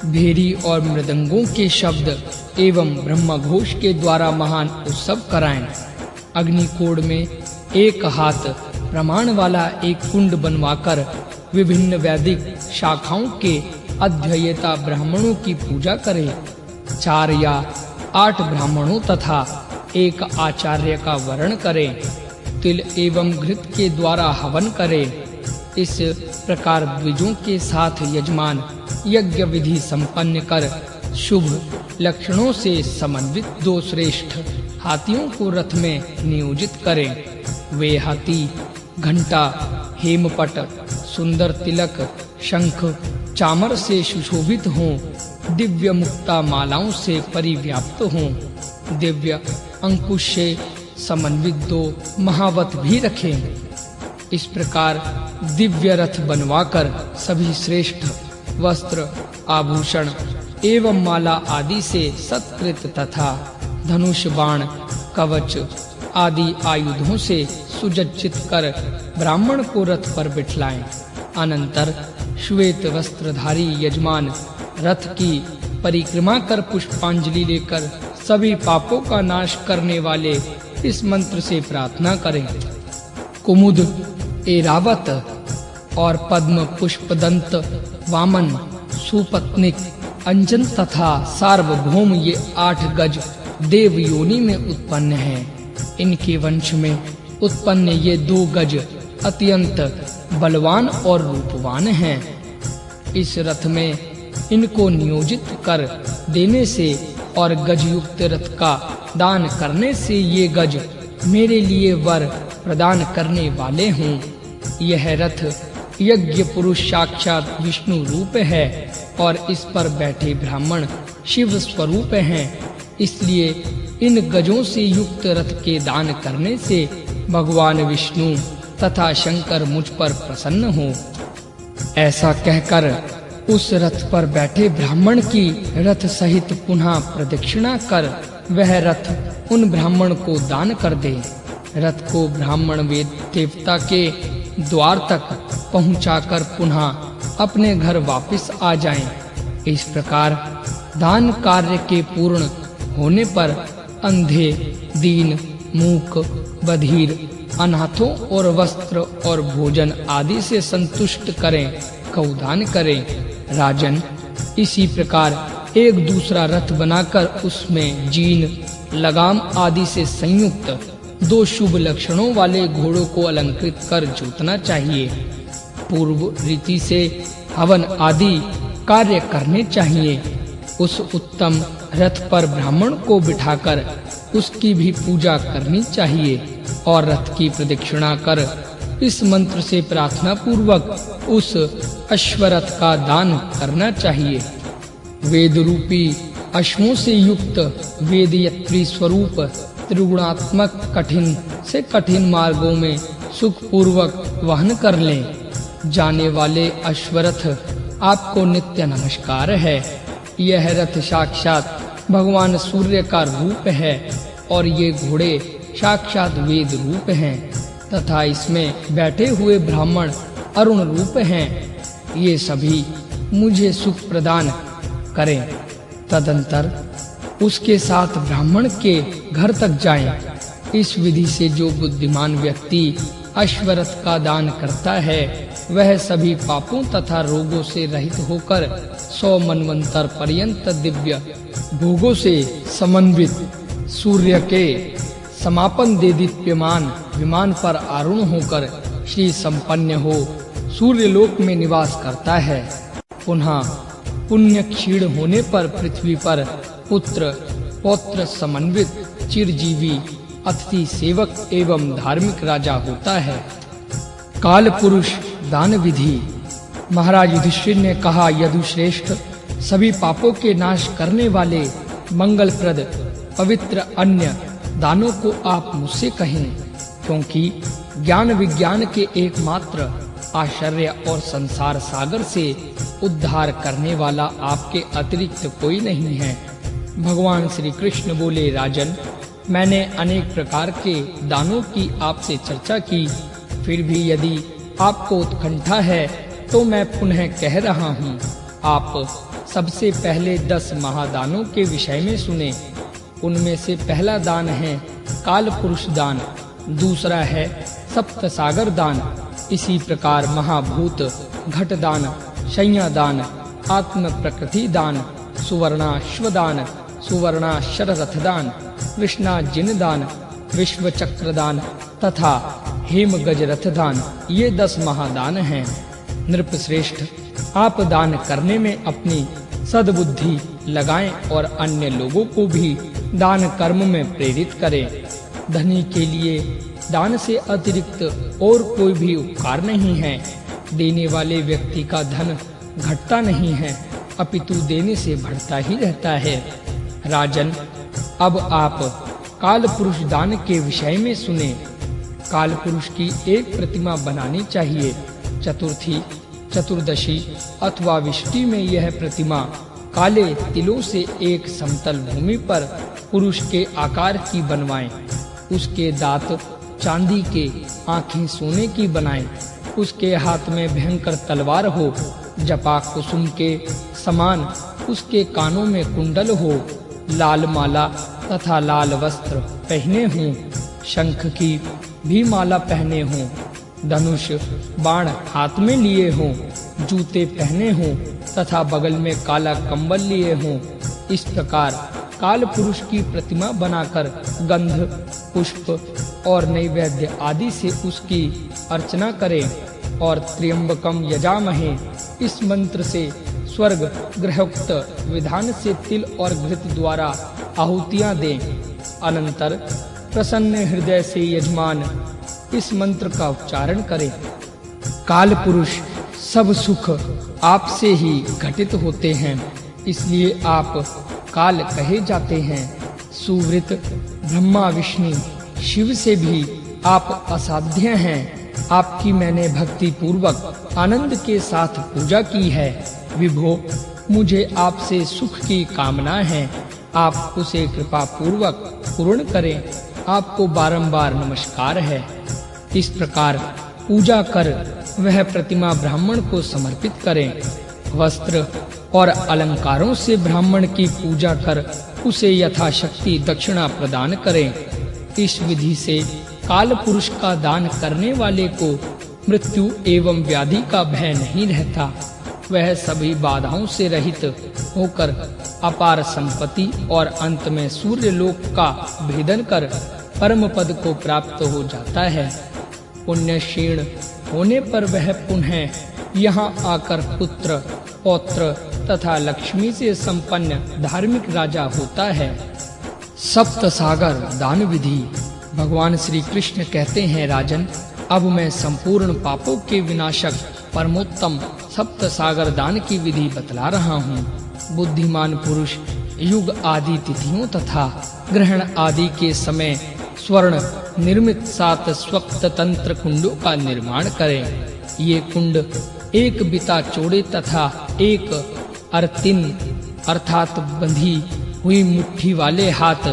भेरी और मृदंगों के शब्द एवं ब्रह्मघोष के द्वारा महान उत्सव कराएं। अग्निकोण में एक हाथ प्रमाण वाला एक कुंड बनवाकर विभिन्न वैदिक शाखाओं के अध्येता ब्राह्मणों की पूजा करें। 4 या 8 ब्राह्मणों तथा एक आचार्य का वर्ण करें। तिल एवं घृत के द्वारा हवन करें। इस प्रकार द्विजों के साथ यजमान यज्ञ विधि संपन्न कर शुभ लक्षणों से समन्वित 2 श्रेष्ठ हाथियों को रथ में नियोजित करें। वे हाथी घंटा, हेमपट, सुंदर तिलक, शंख, चामर से सुशोभित हों, दिव्य मुक्ता मालाओं से परिव्याप्त हों, दिव्य अंकुश से समन्वित 2 महावत भी रखें। इस प्रकार दिव्य रथ बनवाकर सभी श्रेष्ठ वस्त्र, आभूषण एवं माला आदि से सत्कृत तथा धनुष, बाण, कवच आदि आयुधों से सुसज्जित कर ब्राह्मण को रथ पर बिठलाएं। अनंतर श्वेत वस्त्रधारी यजमान रथ की परिक्रमा कर पुष्पांजलि लेकर सभी पापों का नाश करने वाले इस मंत्र से प्रार्थना करें। कुमुद, ऐरावत और पद्म, पुष्पदंत, वामन, सुपत्निक, अंजन तथा सार्वभौम ये 8 गज देव योनि में उत्पन्न हैं। इनके वंश में उत्पन्न ये 2 गज अत्यंत बलवान और रूपवान हैं। इस रथ में इनको नियोजित कर देने से और गजयुक्त रथ का दान करने से ये गज मेरे लिए वर प्रदान करने वाले हों। यह रथ यज्ञ पुरुष साक्षात विष्णु रूप है और इस पर बैठे ब्राह्मण शिव स्वरूप हैं। इसलिए इन गजों से युक्त रथ के दान करने से भगवान विष्णु तथा शंकर मुझ पर प्रसन्न हो। ऐसा कहकर उस रथ पर बैठे ब्राह्मण की रथ सहित पुनः प्रदक्षिणा कर वह रथ उन ब्राह्मण को दान कर दे। रथ को ब्राह्मण वेद देवता के द्वार तक पहुंचाकर पुनः अपने घर वापस आ जाएं। इस प्रकार दान कार्य के पूर्ण होने पर अंधे, दीन, मूक, बधिर, अनाथों और वस्त्र और भोजन आदि से संतुष्ट करें, गौदान करें। राजन, इसी प्रकार एक दूसरा रथ बनाकर उसमें जीन, लगाम आदि से संयुक्त 2 शुभ लक्षणों वाले घोड़ों को अलंकृत कर जोतना चाहिए। पूर्व रीति से हवन आदि कार्य करने चाहिए। उस उत्तम रथ पर ब्राह्मण को बिठाकर उसकी भी पूजा करनी चाहिए और रथ की प्रदक्षिणा कर इस मंत्र से प्रार्थना पूर्वक उस अश्वरथ का दान करना चाहिए। वेद रूपी अश्वों से युक्त वेदयत्री स्वरूप त्रिगुणात्मक कठिन से कठिन मार्गों में सुख पूर्वक वहन कर लें। जाने वाले अश्वरथ आपको नित्य नमस्कार है। यह रथ साक्षात भगवान सूर्य का रूप है और ये घोड़े साक्षात वेद रूप हैं तथा इसमें बैठे हुए ब्राह्मण अरुण रूप हैं। ये सभी मुझे सुख प्रदान करें। तदंतर उसके साथ ब्राह्मण के घर तक जाएं। इस विधि से जो बुद्धिमान व्यक्ति अश्वरथ का दान करता है वह सभी पापों तथा रोगों से रहित होकर 100 मनवंतर पर्यंत दिव्य भोगों से समन्वित सूर्य के समापन दे दीप्यमान विमान पर आरूढ़ होकर श्री संपन्न हो सूर्य लोक में निवास करता है। पुनः पुण्य क्षीण होने पर पृथ्वी पर पुत्र पौत्र समन्वित चिरजीवी अतिथि सेवक एवं धार्मिक राजा होता है। काल पुरुष दान विधि। महाराज युधिष्ठिर ने कहा, यदुश्रेष्ठ, सभी पापों के नाश करने वाले मंगलप्रद पवित्र अन्य दानों को आप मुझसे कहें, क्योंकि ज्ञान विज्ञान के एकमात्र आश्चर्य और संसार सागर से उद्धार करने वाला आपके अतिरिक्त कोई नहीं है। भगवान श्री कृष्ण बोले, राजन, मैंने अनेक प्रकार के दानों की आपसे चर्चा की, फिर भी यदि आपको उत्कंठा है तो मैं पुनः कह रहा हूँ। आप सबसे पहले 10 महादानों के विषय में सुने। उनमें से पहला दान है काल पुरुष दान, दूसरा है सप्त सागर दान, इसी प्रकार महाभूत घट दान, शय्या दान, आत्म प्रकृति दान, सुवर्णाश्व दान, सुवर्णाक्षर रथ दान, कृष्णा जिन दान, विश्व चक्र दान तथा हेम गज रथ दान, ये 10 महादान हैं। नृपश्रेष्ठ, आप दान करने में अपनी सद्बुद्धि लगाएं और अन्य लोगों को भी दान कर्म में प्रेरित करें। धनी के लिए दान से अतिरिक्त और कोई भी उपकार नहीं है। देने वाले व्यक्ति का धन घटता नहीं है, अपितु देने से बढ़ता ही रहता है। राजन, अब आप काल पुरुष दान के विषय में सुने। काल पुरुष की एक प्रतिमा बनानी चाहिए। चतुर्थी, चतुर्दशी अथवा विष्टि में यह प्रतिमा काले तिलों से एक समतल भूमि पर पुरुष के आकार की बनवाएं। उसके दांत चांदी के, आंखें सोने की बनाएं। उसके हाथ में भयंकर तलवार हो, जपा कुसुम के समान उसके कानों में कुंडल हो, लाल माला तथा लाल वस्त्र पहने हों, शंख की भी माला पहने हों, धनुष बाण हाथ में लिए हों, जूते पहने हों तथा बगल में काला कंबल लिए हों। इस प्रकार काल पुरुष की प्रतिमा बनाकर गंध, पुष्प और नैवेद्य आदि से उसकी अर्चना करें और त्र्यंबकम यजामहे इस मंत्र से स्वर्ग ग्रहोक्त विधान से तिल और घृत द्वारा आहुतियां दें। अनंतर प्रसन्न हृदय से यजमान इस मंत्र का उच्चारण करें। काल पुरुष सब सुख आपसे ही घटित होते हैं, इसलिए आप काल कहे जाते हैं। सुवृत ब्रह्मा विष्णु शिव से भी आप असाध्य हैं। आपकी मैंने भक्ति पूर्वक आनंद के साथ पूजा की है। विभो, मुझे आपसे सुख की कामना है, आप उसे कृपा पूर्वक पूर्ण करें। आपको बारंबार नमस्कार है। इस प्रकार पूजा कर वह प्रतिमा ब्राह्मण को समर्पित करें। वस्त्र और अलंकारों से ब्राह्मण की पूजा कर उसे यथाशक्ति दक्षिणा प्रदान करें। इस विधि से काल पुरुष का दान करने वाले को मृत्यु एवं व्याधि का भय नहीं रहता। वह सभी बाधाओं से रहित होकर अपार संपत्ति और अंत में सूर्य लोक का भेदन कर परम पद को प्राप्त हो जाता है। पुण्य क्षीण होने पर वह पुनः यहाँ आकर पुत्र, पौत्र तथा लक्ष्मी से संपन्न धार्मिक राजा होता है। सप्त सागर दान विधि। भगवान श्री कृष्ण कहते हैं, राजन, अब मैं संपूर्ण पापों के विनाशक परमोत्तम सप्त सागर दान की विधि बतला रहा हूँ। बुद्धिमान पुरुष युग आदि तिथियों तथा ग्रहण आदि के समय स्वर्ण निर्मित 7 स्वक्त तंत्र कुंडों का निर्माण करें। ये कुंड एक बिता चौड़े तथा एक अर्तिन अर्थात बंधी हुई मुट्ठी वाले हाथ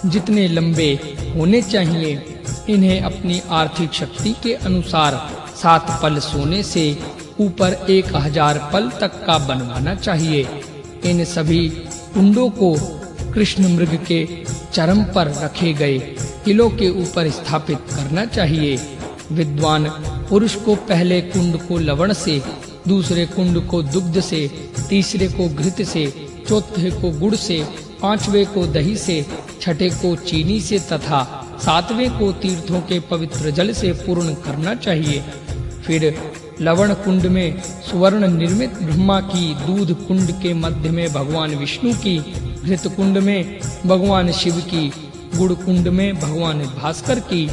जितने लंबे होने चाहिए। इन्हें अपनी आर्थिक शक्ति के अनुसार 7 पल सोने से ऊपर 1000 पल तक का बनवाना चाहिए। इन सभी कुंडों को कृष्ण मृग के चरम पर रखे गए किलों के ऊपर स्थापित करना चाहिए। विद्वान पुरुष को पहले कुंड को लवण से, दूसरे कुंड को दुग्ध से, तीसरे को घृत से, चौथे को गुड़ से, पांचवें को दही से, छठे को चीनी से तथा 7वें को तीर्थों के पवित्र जल से पूर्ण करना चाहिए। फिर लवण कुंड में सुवर्ण निर्मित ब्रह्मा की, दूध कुंड के मध्य में भगवान विष्णु की, घृत कुंड में भगवान शिव की, गुड़ कुंड में भगवान भास्कर की,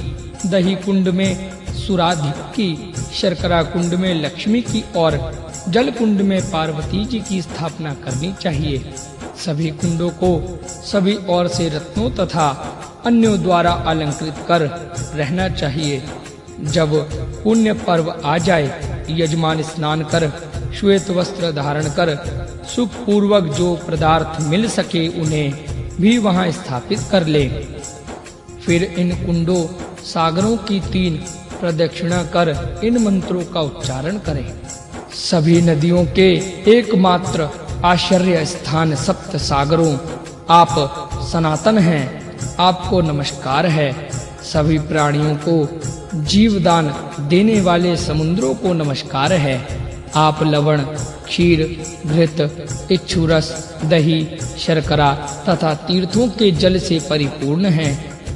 दही कुंड में सुराधिक की, शर्करा कुंड में लक्ष्मी की और जल कुंड में पार्वती जी की स्थापना करनी चाहिए। सभी कुंडों को सभी ओर से रत्नों तथा अन्यों द्वारा अलंकृत कर रहना चाहिए। जब पुण्य पर्व आ जाए, यजमान स्नान कर श्वेत वस्त्र धारण कर सुख पूर्वक जो पदार्थ मिल सके उन्हें भी वहां स्थापित कर ले। फिर इन कुंडों सागरों की 3 प्रदक्षिणा कर इन मंत्रों का उच्चारण करें। सभी नदियों के एकमात्र आश्चर्य स्थान सप्त सागरों, आप सनातन हैं, आपको नमस्कार है। सभी प्राणियों को जीवदान देने वाले समुद्रों को नमस्कार है। आप लवण, क्षीर, घृत, इच्छुरस, दही, शर्करा तथा तीर्थों के जल से परिपूर्ण हैं।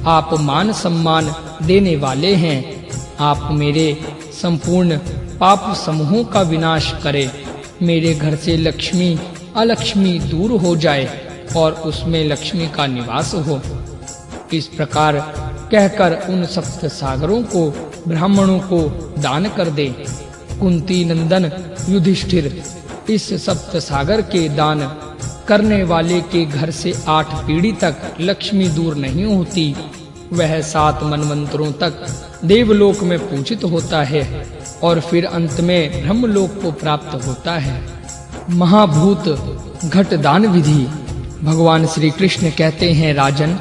आप मान सम्मान देने वाले हैं। आप मेरे संपूर्ण पाप समूहों का विनाश करें। मेरे घर से लक्ष्मी अलक्ष्मी दूर हो जाए और उसमें लक्ष्मी का निवास हो। इस प्रकार कहकर उन सप्त सागरों को ब्राह्मणों को दान कर दे। कुंती नंदन युधिष्ठिर, इस सप्त सागर के दान करने वाले के घर से 8 पीढ़ी तक लक्ष्मी दूर नहीं होती। वह 7 मनवंतरों तक देवलोक में पूजित होता है और फिर अंत में ब्रह्मलोक को प्राप्त होता है। महाभूत घट दान विधि। भगवान श्री कृष्ण कहते हैं, राजन,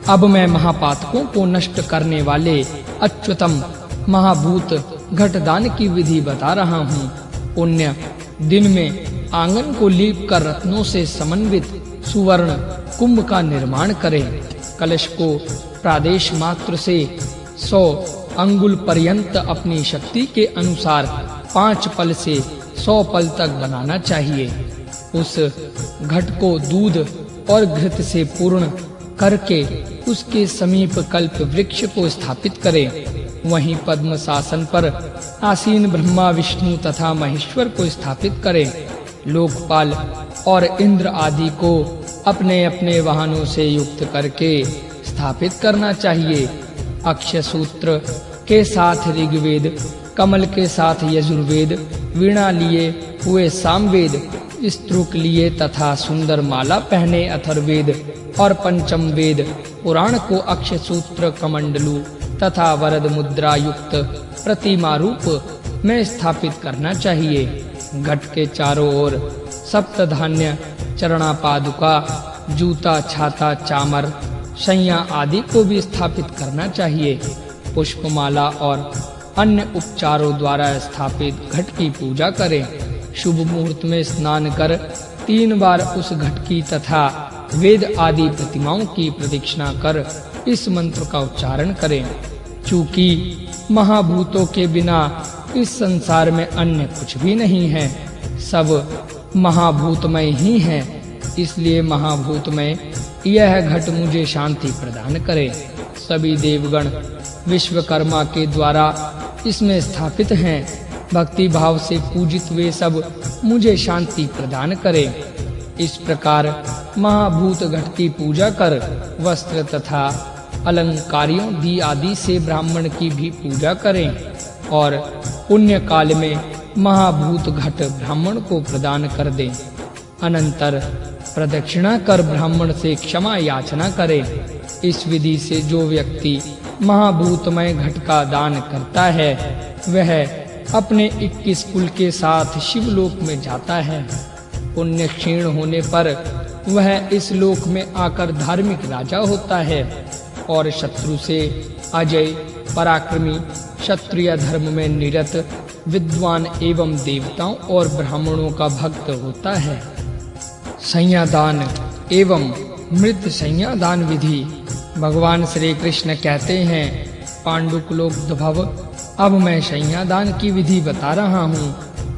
अब मैं महापातकों को नष्ट करने वाले अच्युतम महाभूत घट दान की विधि बता रहा हूँ। पुण्य दिन में आंगन को लीप कर रत्नों से समन्वित सुवर्ण कुंभ का निर्माण करें। कलश को प्रादेश मात्र से 100 अंगुल पर्यंत अपनी शक्ति के अनुसार 5 पल से 100 पल तक बनाना चाहिए। उस घट को दूध और घृत से पूर्ण करके उसके समीप कल्प वृक्ष को स्थापित करें। वहीं पद्म शासन पर आसीन ब्रह्मा, विष्णु तथा महेश्वर को स्थापित करें। लोकपाल और इंद्र आदि को अपने अपने वाहनों से युक्त करके स्थापित करना चाहिए। अक्षय सूत्र के साथ ऋग्वेद, कमल के साथ यजुर्वेद, वीणा लिए हुए सामवेद, स्तुक लिए तथा सुंदर माला पहने अथर्ववेद और पंचम वेद, पुराण को अक्षय सूत्र कमंडलू तथा वरद मुद्रा युक्त प्रतिमा रूप में स्थापित करना चाहिए। घट के चारों ओर सप्तधान्य, चरणा पादुका, जूता, छाता, चामर, शैया आदि को भी स्थापित करना चाहिए। पुष्पमाला और अन्य उपचारों द्वारा स्थापित घट की पूजा करें। शुभ मुहूर्त में स्नान कर 3 बार उस घट की तथा वेद आदि प्रतिमाओं की प्रदक्षिणा कर इस मंत्र का उच्चारण करें। चूंकि महाभूतों के बिना इस संसार में अन्य कुछ भी नहीं है, सब महाभूतमय ही है, इसलिए महाभूतमय यह घट मुझे शांति प्रदान करे। सभी देवगण विश्वकर्मा के द्वारा इसमें स्थापित हैं। भक्ति भाव से पूजित वे सब मुझे शांति प्रदान करें। इस प्रकार महाभूत घट की पूजा कर वस्त्र तथा अलंकारियों दी आदि से ब्राह्मण की भी पूजा करें और पुण्य काल में महाभूत घट ब्राह्मण को प्रदान कर दें। अनंतर प्रदक्षिणा कर ब्राह्मण से क्षमा याचना करें। इस विधि से जो व्यक्ति महाभूतमय घट का दान करता है वह अपने 21 कुल के साथ शिवलोक में जाता है। पुण्य क्षीण होने पर वह इस लोक में आकर धार्मिक राजा होता है और शत्रु से अजय, पराक्रमी, क्षत्रिय धर्म में निरत, विद्वान एवं देवताओं और ब्राह्मणों का भक्त होता है। संज्ञादान एवं मृत संज्ञादान विधि। भगवान श्री कृष्ण कहते हैं, पांडुकुलोद्भव, अब मैं संज्ञादान की विधि बता रहा हूँ,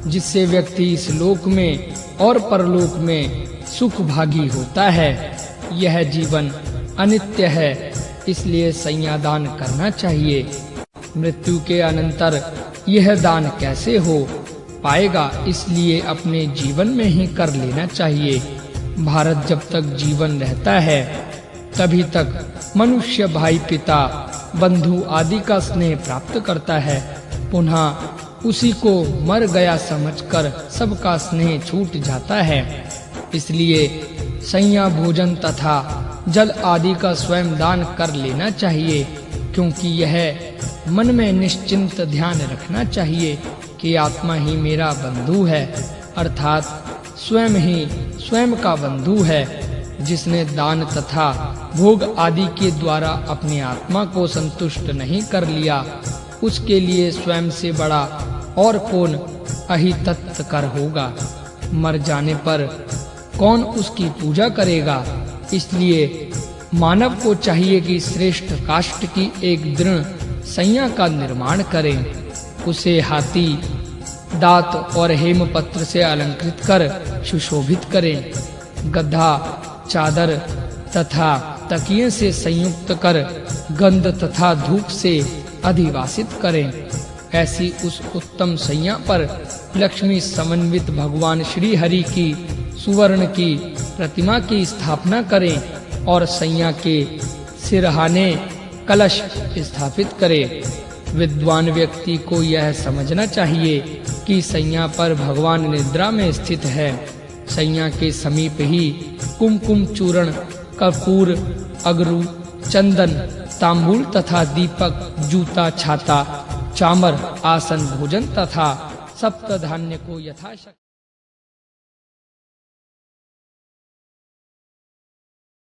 जिससे व्यक्ति इस लोक में और परलोक में सुख भागी होता है। यह जीवन अनित्य है, इसलिए संज्ञादान करना चाहिए। मृत्यु के अनंतर यह दान कैसे हो पाएगा, इसलिए अपने जीवन में ही कर लेना चाहिए। भारत जब तक जीवन रहता है तभी तक मनुष्य भाई, पिता, बंधु आदि का स्नेह प्राप्त करता है। पुनः उसी को मर गया समझकर सबका स्नेह छूट जाता है। इसलिए संज्ञा भोजन तथा जल आदि का स्वयं दान कर लेना चाहिए, क्योंकि यह मन में निश्चिंत ध्यान रखना चाहिए कि आत्मा ही मेरा बंधु है, अर्थात स्वयं ही स्वयं का बंधु है। जिसने दान तथा भोग आदि के द्वारा अपनी आत्मा को संतुष्ट नहीं कर लिया, उसके लिए स्वयं से बड़ा और कौन अहितत्कर होगा। मर जाने पर कौन उसकी पूजा करेगा। इसलिए मानव को चाहिए कि श्रेष्ठ काष्ठ की एक दृढ़ संज्ञा का निर्माण करें। उसे हाथी दांत और हेमपत्र से अलंकृत कर सुशोभित करें। गद्दा, चादर तथा तकिए से संयुक्त कर गंध तथा धूप से अधिवासित करें। ऐसी उस उत्तम संज्ञा पर लक्ष्मी समन्वित भगवान श्री हरि की सुवर्ण की प्रतिमा की स्थापना करें और संज्ञा के सिरहाने कलश स्थापित करें। विद्वान व्यक्ति को यह समझना चाहिए कि संज्ञा पर भगवान निद्रा में स्थित है। संज्ञा के समीप ही कुमकुम चूर्ण, कपूर, अगरू, चंदन, तांबूल तथा दीपक, जूता, छाता, चामर, आसन, भोजन तथा सप्तधान्य को यथाशक्ति